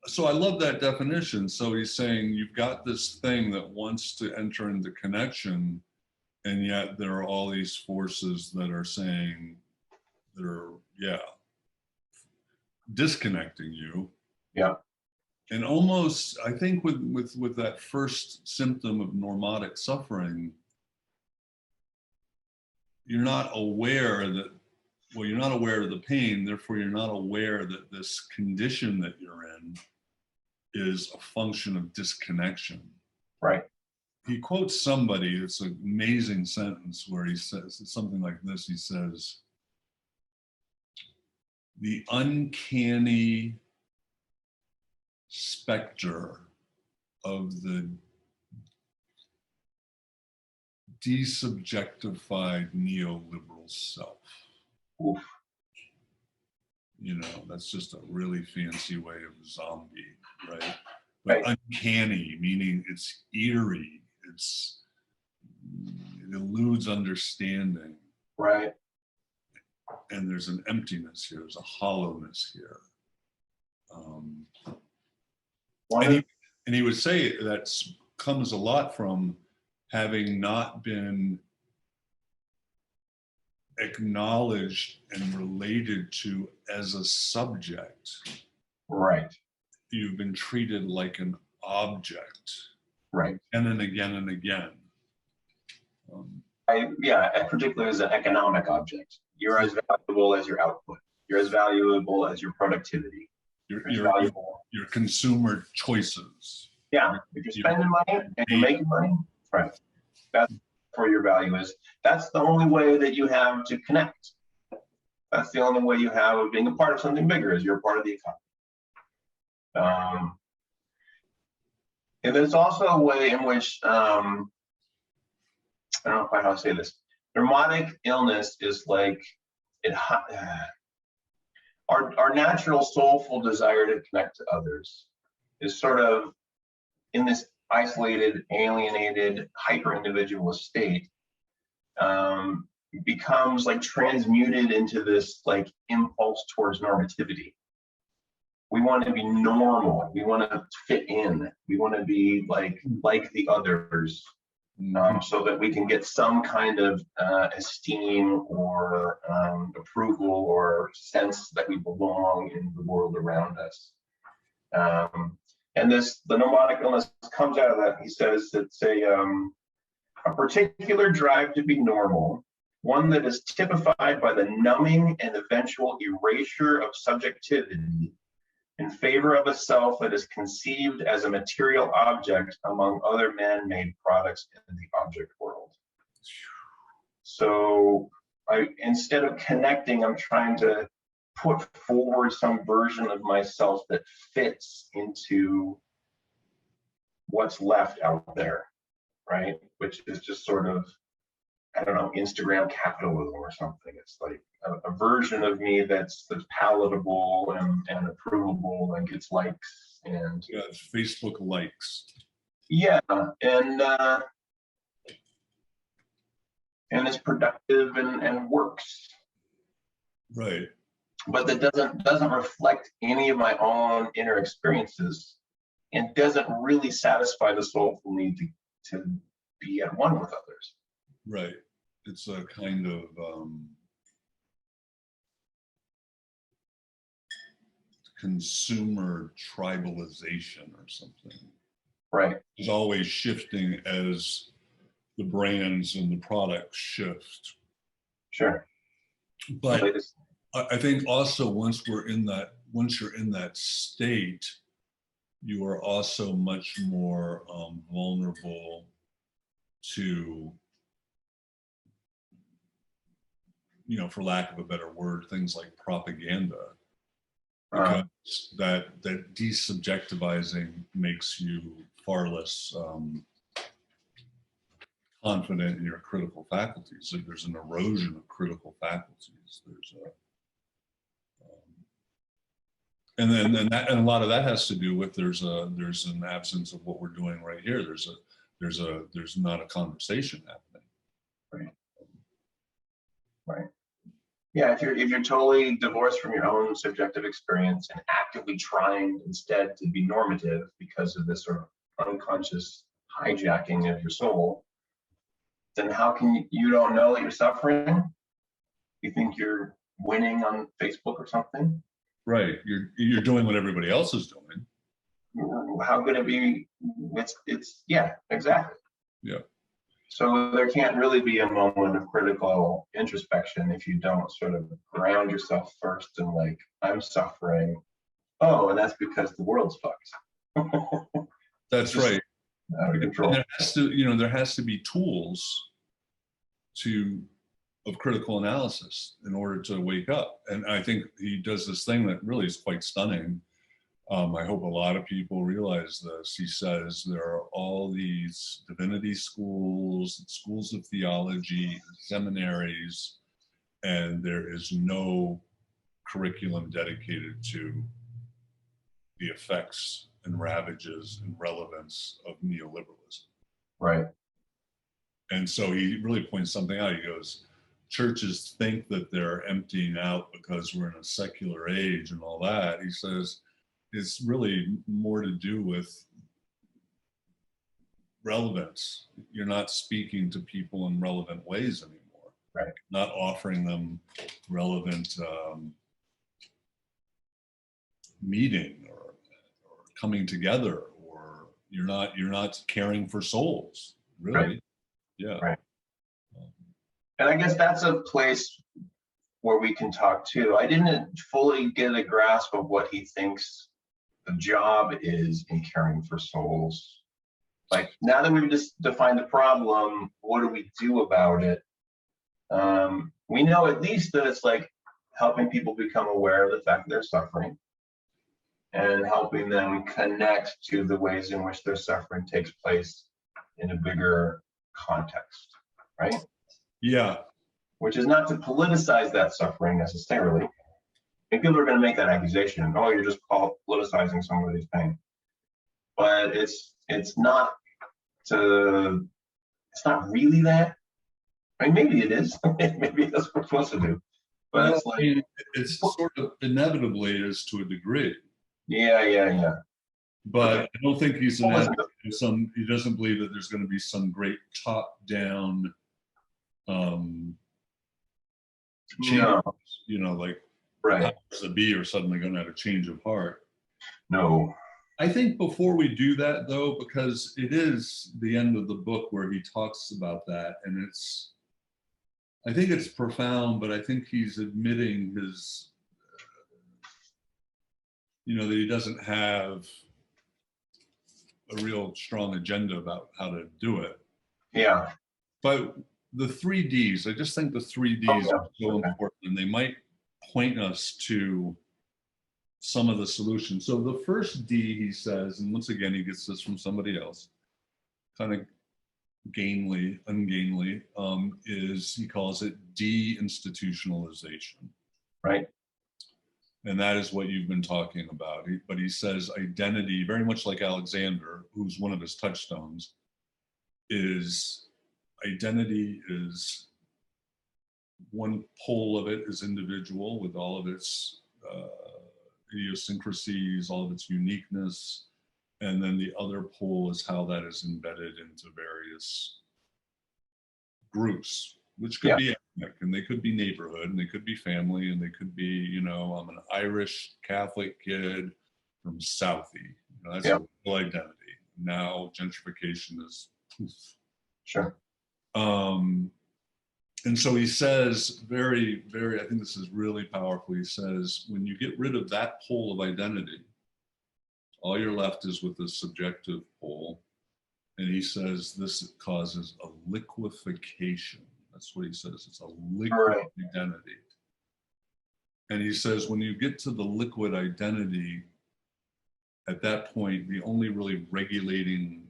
So I love that definition. So he's saying you've got this thing that wants to enter into connection, and yet there are all these forces that are saying, that are, yeah, disconnecting you. Yeah. And almost, I think with that first symptom of normatic suffering, you're not aware that, well, you're not aware of the pain, therefore you're not aware that this condition that you're in is a function of disconnection. Right. He quotes somebody, it's an amazing sentence where he says, it's something like this, he says, the uncanny specter of the desubjectified neoliberal self. Oof. You know, that's just a really fancy way of zombie, right? Right. But uncanny, meaning it's eerie, it eludes understanding. Right. And there's an emptiness here, there's a hollowness here. And he would say that comes a lot from having not been acknowledged and related to as a subject. Right. You've been treated like an object. Right. And again and again. Particularly as an economic object. You're as valuable as your output. You're as valuable as your productivity. Your consumer choices. Yeah, if you're spending money and you're making money, right. That's where your value is. That's the only way that you have to connect. That's the only way you have of being a part of something bigger, is you're a part of the economy. And there's also a way in which, I don't know quite how to say this. Neurotic illness is like, our natural soulful desire to connect to others is sort of in this isolated, alienated, hyper-individualist state, becomes like transmuted into this like impulse towards normativity. We want to be normal. We want to fit in. We want to be like the others, so that we can get some kind of esteem or approval or sense that we belong in the world around us. And the neurotic illness comes out of that. He says it's a particular drive to be normal, one that is typified by the numbing and eventual erasure of subjectivity in favor of a self that is conceived as a material object among other man-made products in the object world. So instead of connecting, I'm trying to put forward some version of myself that fits into what's left out there, right? Which is just sort of, I don't know, Instagram capitalism or something. It's like a version of me that's palatable and approvable and gets likes and it's Facebook likes. Yeah, and it's productive and works. Right. But that doesn't reflect any of my own inner experiences, and doesn't really satisfy the soulful need to be at one with others. Right. It's a kind of consumer tribalization or something. Right. It's always shifting as the brands and the products shift. Sure. But I think also once you're in that state, you are also much more vulnerable to, for lack of a better word, things like propaganda. because that desubjectivizing makes you far less confident in your critical faculties. Like there's an erosion of critical faculties. There's a and a lot of that has to do with there's an absence of what we're doing right here. There's not a conversation happening. Right. Right. Yeah, if you're totally divorced from your own subjective experience and actively trying instead to be normative because of this sort of unconscious hijacking of your soul, then how can you don't know that you're suffering? You think you're winning on Facebook or something? Right. You're doing what everybody else is doing. How could it be? It's yeah, exactly. Yeah. So there can't really be a moment of critical introspection if you don't sort of ground yourself first and like, I'm suffering. Oh, and that's because the world's fucked. That's right. Out of control. There has to be tools of critical analysis in order to wake up. And I think he does this thing that really is quite stunning. I hope a lot of people realize this. He says there are all these divinity schools, schools of theology, seminaries, and there is no curriculum dedicated to the effects and ravages and relevance of neoliberalism. Right. And so he really points something out. He goes, churches think that they're emptying out because we're in a secular age and all that. He says, it's really more to do with relevance. You're not speaking to people in relevant ways anymore. Right. Not offering them relevant meeting or coming together, or you're not caring for souls, really. Right. Yeah. Right. And I guess that's a place where we can talk too. I didn't fully get a grasp of what he thinks the job is in caring for souls. Like, now that we've just defined the problem, what do we do about it? We know at least that it's like helping people become aware of the fact that they're suffering and helping them connect to the ways in which their suffering takes place in a bigger context, right? Yeah. Which is not to politicize that suffering necessarily. And people are going to make that accusation, oh, you're just politicizing somebody's pain. But it's not really that. I mean, maybe it is. Maybe that's what we're supposed to do. But it's like, it's sort of inevitably is to a degree. Yeah. But Okay. I don't think he's an advocate of he doesn't believe that there's going to be some great top-down change, like right. the bee are suddenly going to have a change of heart. No. I think before we do that, though, because it is the end of the book where he talks about that, and I think it's profound, but I think he's admitting his, that he doesn't have a real strong agenda about how to do it. Yeah. But the 3Ds, I just think the 3Ds are so important, and they might point us to some of the solutions. So the first D, he says, and once again, he gets this from somebody else, kind of ungainly, is he calls it deinstitutionalization. Right. And that is what you've been talking about. But he says identity, very much like Alexander, who's one of his touchstones, is identity is one pole of it is individual with all of its idiosyncrasies, all of its uniqueness. And then the other pole is how that is embedded into various groups, which could be ethnic, and they could be neighborhood, and they could be family, and they could be, I'm an Irish Catholic kid from Southie. That's a real identity. Now gentrification is sure. And so he says very, very, I think this is really powerful. He says, when you get rid of that pole of identity, all you're left is with the subjective pole. And he says this causes a liquefaction. That's what he says. It's a liquid identity. And he says, when you get to the liquid identity, at that point, the only really regulating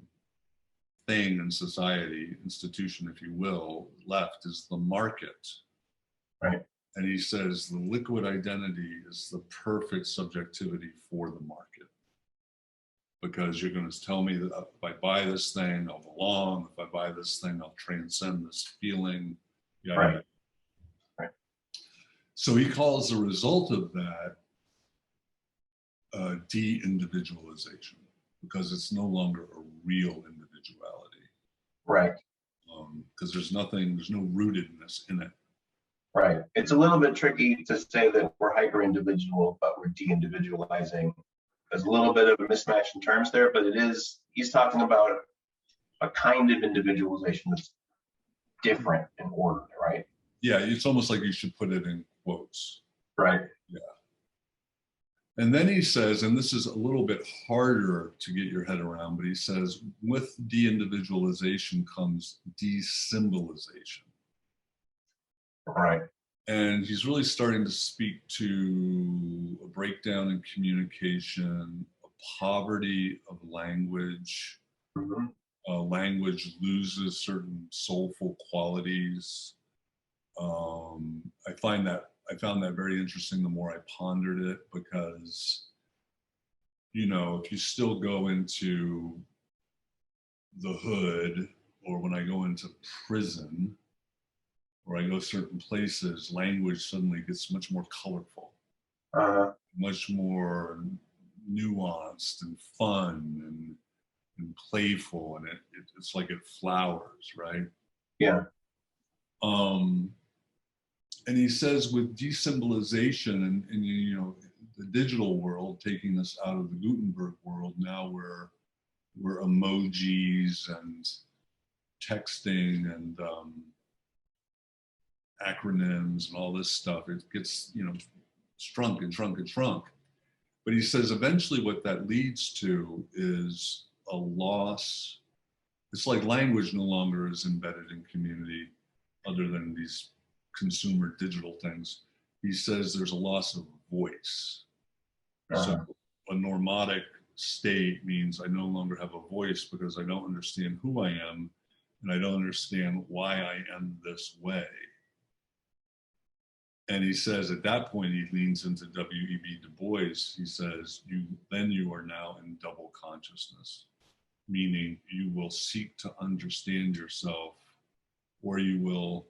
thing in society, institution, if you will, left is the market. Right. And he says the liquid identity is the perfect subjectivity for the market. Because you're going to tell me that if I buy this thing, I'll belong. If I buy this thing, I'll transcend this feeling. Yeah. Right. Right. So he calls the result of that de-individualization, because it's no longer a real individuality. Right. Because there's no rootedness in it. Right. It's a little bit tricky to say that we're hyper-individual, but we're de-individualizing. There's a little bit of a mismatch in terms there, but he's talking about a kind of individualization that's different and ordered, right? Yeah, it's almost like you should put it in quotes. Right. Yeah. And then he says, and this is a little bit harder to get your head around, but he says, with de-individualization comes desymbolization. Right. And he's really starting to speak to a breakdown in communication, a poverty of language. Mm-hmm. Language loses certain soulful qualities. I found that very interesting the more I pondered it, because, if you still go into the hood, or when I go into prison, or I go certain places, language suddenly gets much more colorful, much more nuanced and fun and playful, and it's like it flowers, right? Yeah. And he says with desymbolization and the digital world taking us out of the Gutenberg world, now we're emojis and texting and acronyms and all this stuff. It gets shrunk and shrunk and shrunk. But he says eventually what that leads to is a loss. It's like language no longer is embedded in community other than these consumer digital things. He says there's a loss of voice. So a normatic state means I no longer have a voice because I don't understand who I am and I don't understand why I am this way. And he says at that point, he leans into W.E.B. Du Bois. He says, you are now in double consciousness, meaning you will seek to understand yourself, or you will,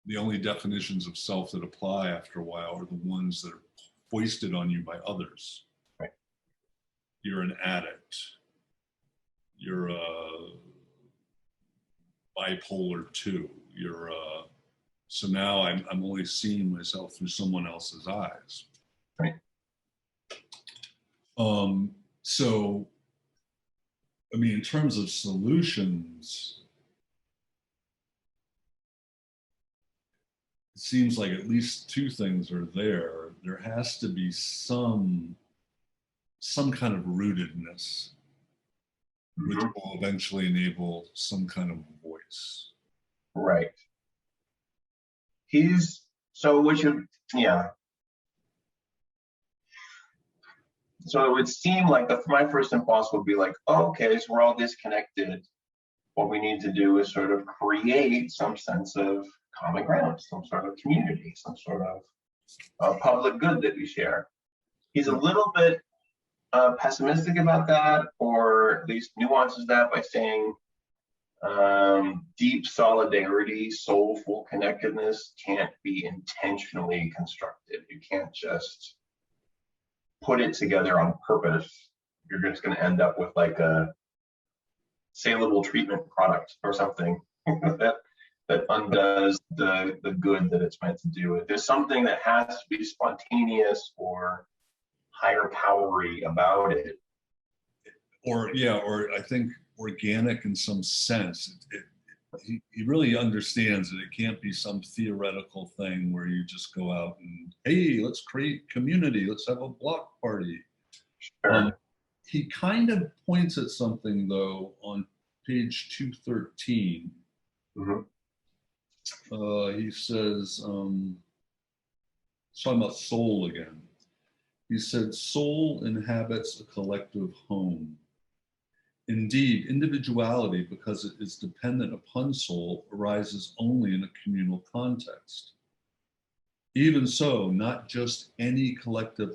the only definitions of self that apply after a while are the ones that are foisted on you by others. Right. You're an addict. You're a bipolar 2. You're a, so now I'm only seeing myself through someone else's eyes. Right. So, I mean, in terms of solutions, it seems like at least two things are there. There has to be some kind of rootedness, which will eventually enable some kind of voice. Right. So it would seem like my first impulse would be like, oh, okay, so we're all disconnected. What we need to do is sort of create some sense of common ground, some sort of community, some sort of public good that we share. He's a little bit pessimistic about that, or at least nuances that by saying deep solidarity, soulful connectedness can't be intentionally constructed. You can't just put it together on purpose. You're just going to end up with like a saleable treatment product or something that undoes the good that it's meant to do. There's something that has to be spontaneous or higher powery about it. Or I think organic in some sense. He really understands that it can't be some theoretical thing where you just go out and, hey, let's create community, let's have a block party. Sure. He kind of points at something, though, on page 213. He says, He's talking about soul again. He said, soul inhabits a collective home. Indeed, individuality, because it is dependent upon soul, arises only in a communal context. Even so, not just any collective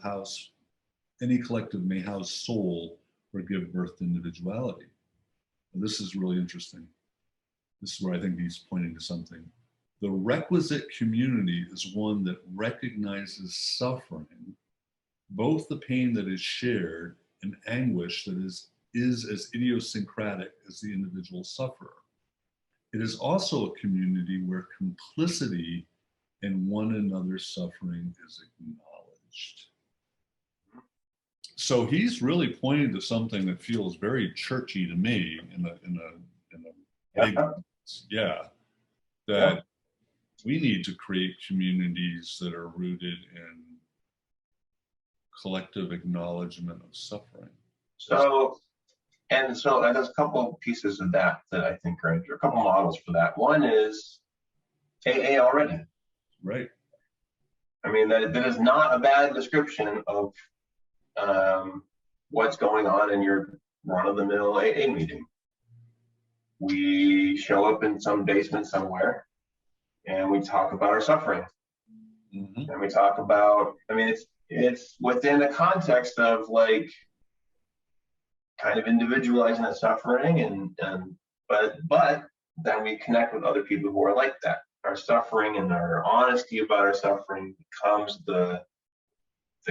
may house soul or give birth to individuality. And this is really interesting. This is where I think he's pointing to something. The requisite community is one that recognizes suffering, both the pain that is shared and anguish that is as idiosyncratic as the individual sufferer. It is also a community where complicity in one another's suffering is acknowledged. So he's really pointing to something that feels very churchy to me in a big, that we need to create communities that are rooted in collective acknowledgement of suffering. So there's a couple pieces of that I think are, a couple models for that. One is AA already. Right. I mean, that is not a bad description of what's going on in your run-of-the-mill AA meeting. We show up in some basement somewhere and we talk about our suffering. Mm-hmm. And we talk about, I mean, it's within the context of like kind of individualizing the suffering but then we connect with other people who are like that. Our suffering and our honesty about our suffering becomes the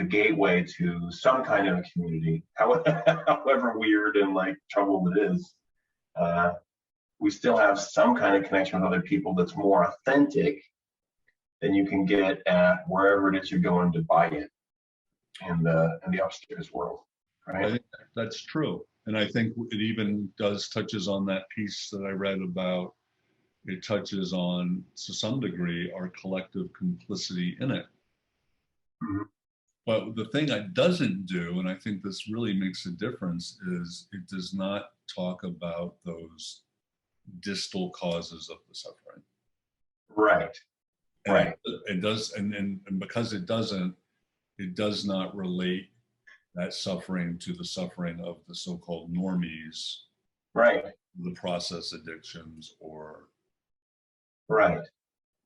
gateway to some kind of a community, however weird and like troubled it is. We still have some kind of connection with other people that's more authentic than you can get at wherever it is you're going to buy it in the upstairs world, right? I think that's true. And I think it even touches on that piece that I read about. It touches on, to some degree, our collective complicity in it. Mm-hmm. But the thing it doesn't do, and I think this really makes a difference, is it does not talk about those distal causes of the suffering. Right. And right. It does, and because it doesn't, it does not relate that suffering to the suffering of the so-called normies. Right. The process addictions or. Right.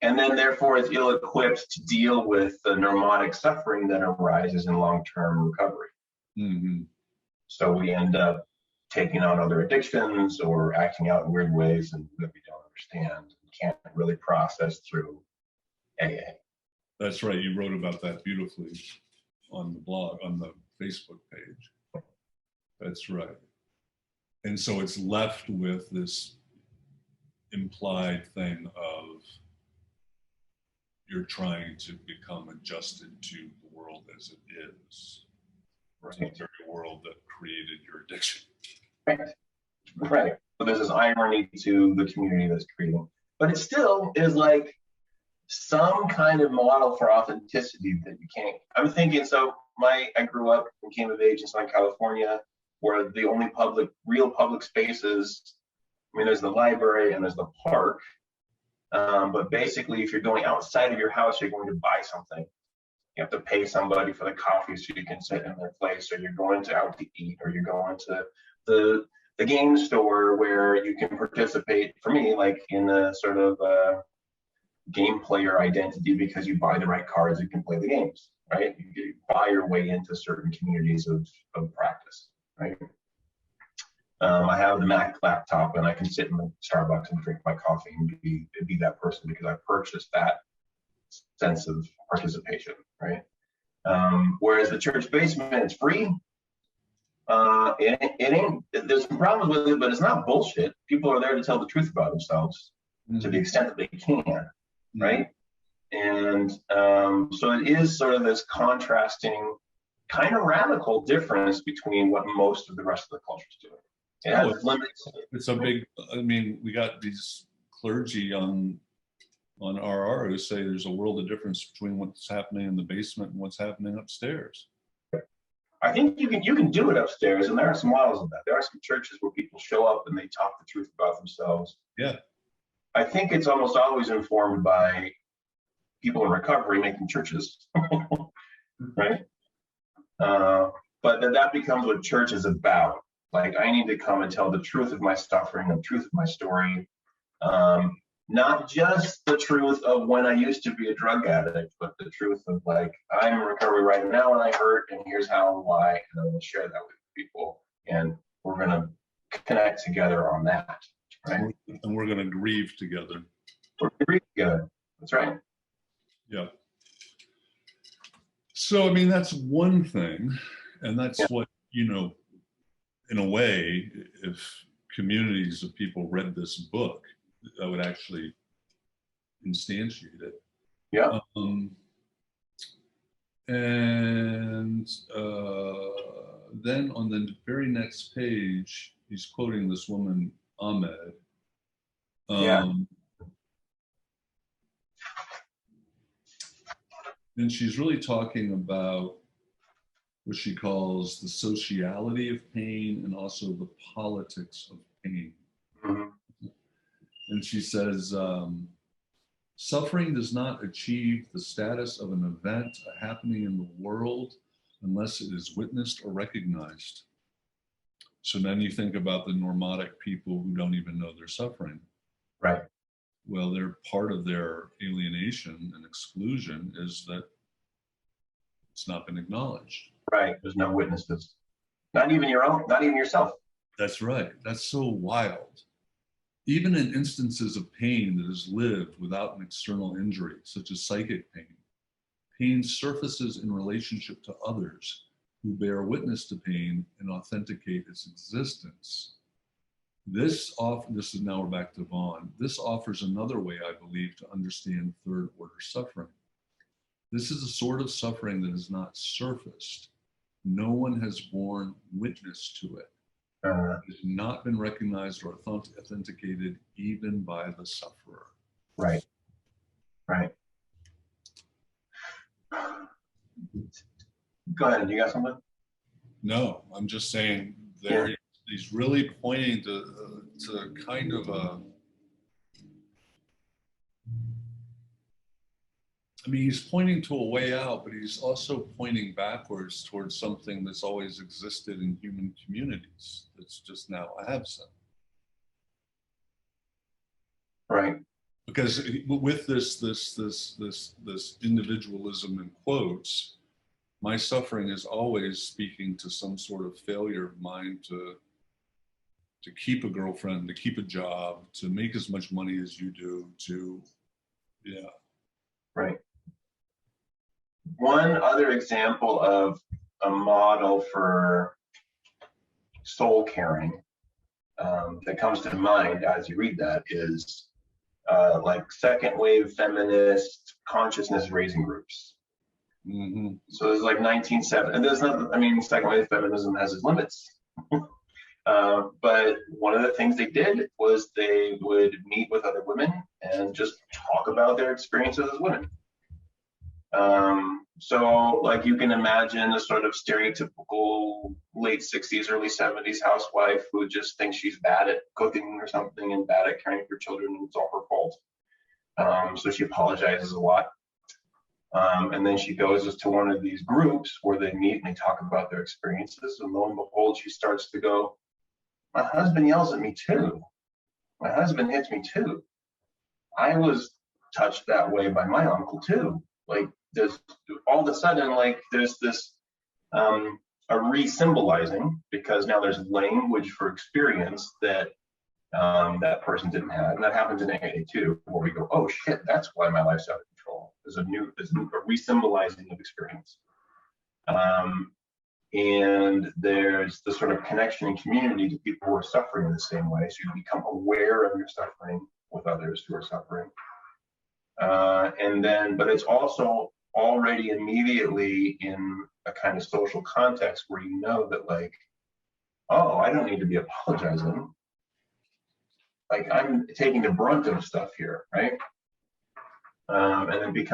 And then therefore it's ill-equipped to deal with the neurotic suffering that arises in long-term recovery. Mm-hmm. So we end up taking on other addictions or acting out in weird ways and that we don't understand and can't really process through AA. That's right. You wrote about that beautifully on the blog, on the Facebook page. That's right. And so it's left with this implied thing of you're trying to become adjusted to the world as it is, right. The very world that created your addiction. Right. Right. So there's this irony to the community that's creating, but it still is like some kind of model for authenticity that you can't. I'm thinking, so I grew up and came of age in Southern California, where the only real public spaces, I mean, there's the library and there's the park. But basically, if you're going outside of your house, you're going to buy something. You have to pay somebody for the coffee so you can sit in their place, or you're going out to eat, or you're going to the game store where you can participate, for me, like in a sort of game player identity, because you buy the right cards, you can play the games, right? You buy your way into certain communities of practice, right? I have the Mac laptop and I can sit in the Starbucks and drink my coffee and be that person because I purchased that sense of participation, right? Whereas the church basement, it's free. It ain't, there's some problems with it, but it's not bullshit. People are there to tell the truth about themselves to the extent that they can, right? And so it is sort of this contrasting, kind of radical difference between what most of the rest of the culture is doing. It has limits. It's a big, I mean, we got these clergy on RR who say there's a world of difference between what's happening in the basement and what's happening upstairs. I think you can do it upstairs, and there are some models of that. There are some churches where people show up and they talk the truth about themselves. Yeah. I think it's almost always informed by people in recovery making churches, right? But then that becomes what church is about. Like, I need to come and tell the truth of my suffering, the truth of my story. Not just the truth of when I used to be a drug addict, but the truth of like, I'm in recovery right now and I hurt, and here's how and why, and I will share that with people. And we're gonna connect together on that, right? And we're gonna grieve together. We're gonna grieve together, that's right. Yeah. So, I mean, that's one thing, and that's what, you know, in a way, if communities of people read this book, that would actually instantiate it. Yeah. And then on the very next page, he's quoting this woman, Ahmed. And she's really talking about what she calls the sociality of pain and also the politics of pain. Mm-hmm. And she says, suffering does not achieve the status of an event, a happening in the world, unless it is witnessed or recognized. So then you think about the normatic people who don't even know they're suffering. Right. Well, they're part of their alienation and exclusion is that it's not been acknowledged. Right. There's no witnesses. Not even your own, not even yourself. That's right. That's so wild. Even in instances of pain that is lived without an external injury, such as psychic pain, pain surfaces in relationship to others who bear witness to pain and authenticate its existence. This is now we're back to Vaughan. This offers another way, I believe, to understand third order suffering. This is a sort of suffering that is not surfaced. No one has borne witness to it. It has not been recognized or authenticated even by the sufferer. Right. Right. Go ahead. You got something? No, I'm just saying there. He's really pointing to kind of a. I mean, he's pointing to a way out, but he's also pointing backwards towards something that's always existed in human communities. That's just now absent. Right. Because with this individualism in quotes, my suffering is always speaking to some sort of failure of mine to keep a girlfriend, to keep a job, to make as much money as you do, yeah. Right. One other example of a model for soul caring that comes to mind as you read that is like second wave feminist consciousness raising groups. Mm-hmm. So there's like 1970, and there's not, I mean, second wave feminism has its limits. But one of the things they did was they would meet with other women and just talk about their experiences as women. So like you can imagine a sort of stereotypical late 60s, early 70s housewife who just thinks she's bad at cooking or something and bad at caring for children and it's all her fault. So she apologizes a lot. And then she goes to one of these groups where they meet and they talk about their experiences. And lo and behold, she starts to go, my husband yells at me too. My husband hits me too. I was touched that way by my uncle too. Like there's all of a sudden, like there's this a re-symbolizing because now there's language for experience that that person didn't have. And that happens in AA too, where we go, oh shit, that's why my life's out of control. There's a re-symbolizing of experience. And there's the sort of connection and community to people who are suffering in the same way. So you become aware of your suffering with others who are suffering. And then, but it's also already immediately in a kind of social context where you know that like, oh, I don't need to be apologizing. Like I'm taking the brunt of stuff here, right? And it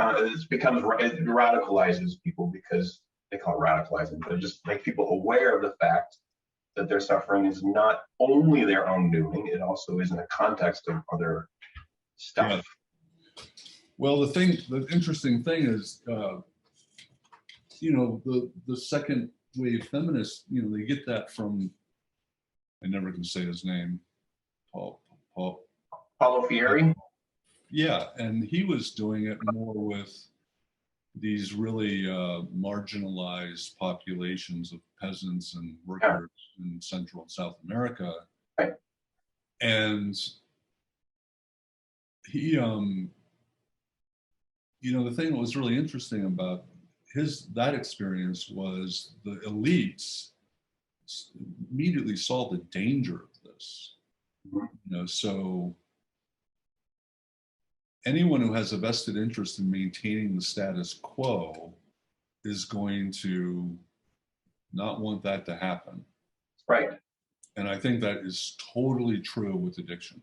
radicalizes people because they call it radicalizing, but it just make people aware of the fact that their suffering is not only their own doing, it also is in a context of other stuff. Well, the interesting thing is, you know, the second wave feminists, you know, they get that from, I never can say his name, Paul, Paulo Freire. yeah, and he was doing it more with these really marginalized populations of peasants and workers in Central and South America. Right. And he, you know, the thing that was really interesting about that experience was the elites immediately saw the danger of this. You know, so anyone who has a vested interest in maintaining the status quo is going to not want that to happen. Right. And I think that is totally true with addiction.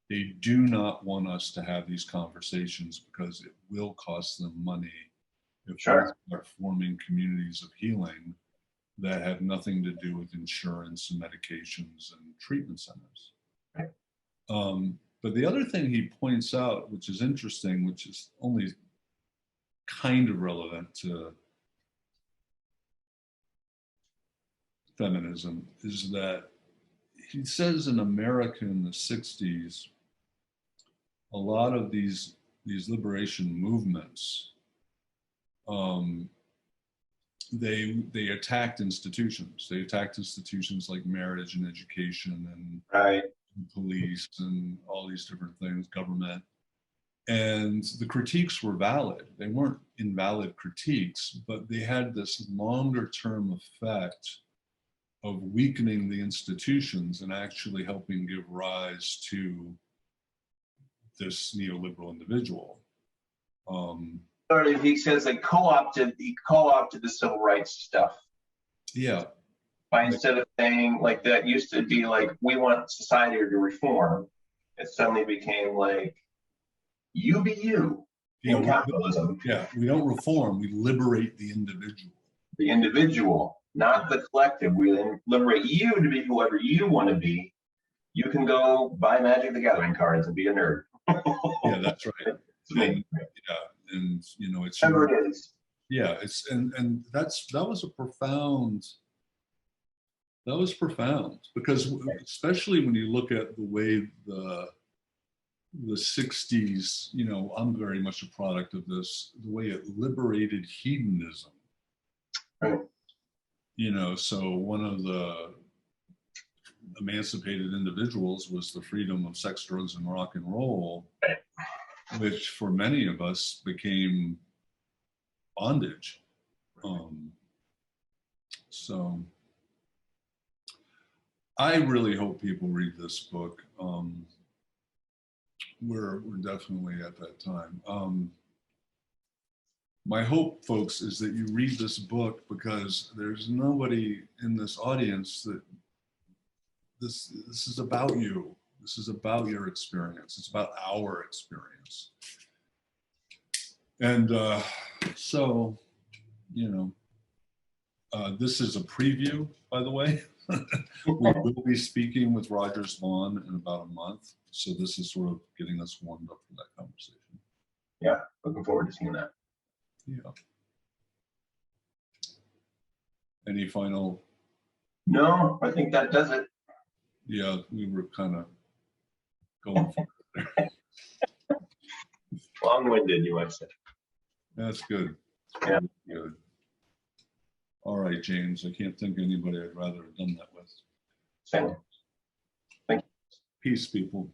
They do not want us to have these conversations because it will cost them money if we start forming communities of healing that have nothing to do with insurance and medications and treatment centers. Right. But the other thing he points out, which is interesting, which is only kind of relevant to feminism, is that he says in America in the 60s, a lot of these liberation movements, they attacked institutions. They attacked institutions like marriage and education and police and all these different things, government. And the critiques were valid. They weren't invalid critiques, but they had this longer term effect of weakening the institutions and actually helping give rise to this neoliberal individual. He says he co-opted the civil rights stuff. Yeah. By instead of saying like that used to be like, we want society to reform, it suddenly became like, you be you in capitalism. Yeah, we don't reform, we liberate the individual. The individual, not the collective. We then liberate you to be whoever you want to be. You can go buy Magic the Gathering cards and be a nerd. Yeah, that's right. And, yeah, and you know, it's whatever it is. Yeah, it's that was profound because especially when you look at the way the 60s, you know, I'm very much a product of this, the way it liberated hedonism. Right. You know, so one of the emancipated individuals was the freedom of sex, drugs, and rock and roll, which for many of us became bondage. So I really hope people read this book. We're definitely at that time. My hope, folks, is that you read this book because there's nobody in this audience that this is about you. This is about your experience. It's about our experience. And so, you know, this is a preview, by the way. We will be speaking with Rogers-Vaughan in about a month. So this is sort of getting us warmed up for that conversation. Yeah, looking forward to seeing that. Yeah. Any final? No, I think that does it. Yeah, we were kind of going for it there. Long-winded, you might say. That's good. Yeah. Good. All right, James. I can't think of anybody I'd rather have done that with. Same. Thank you. Peace, people.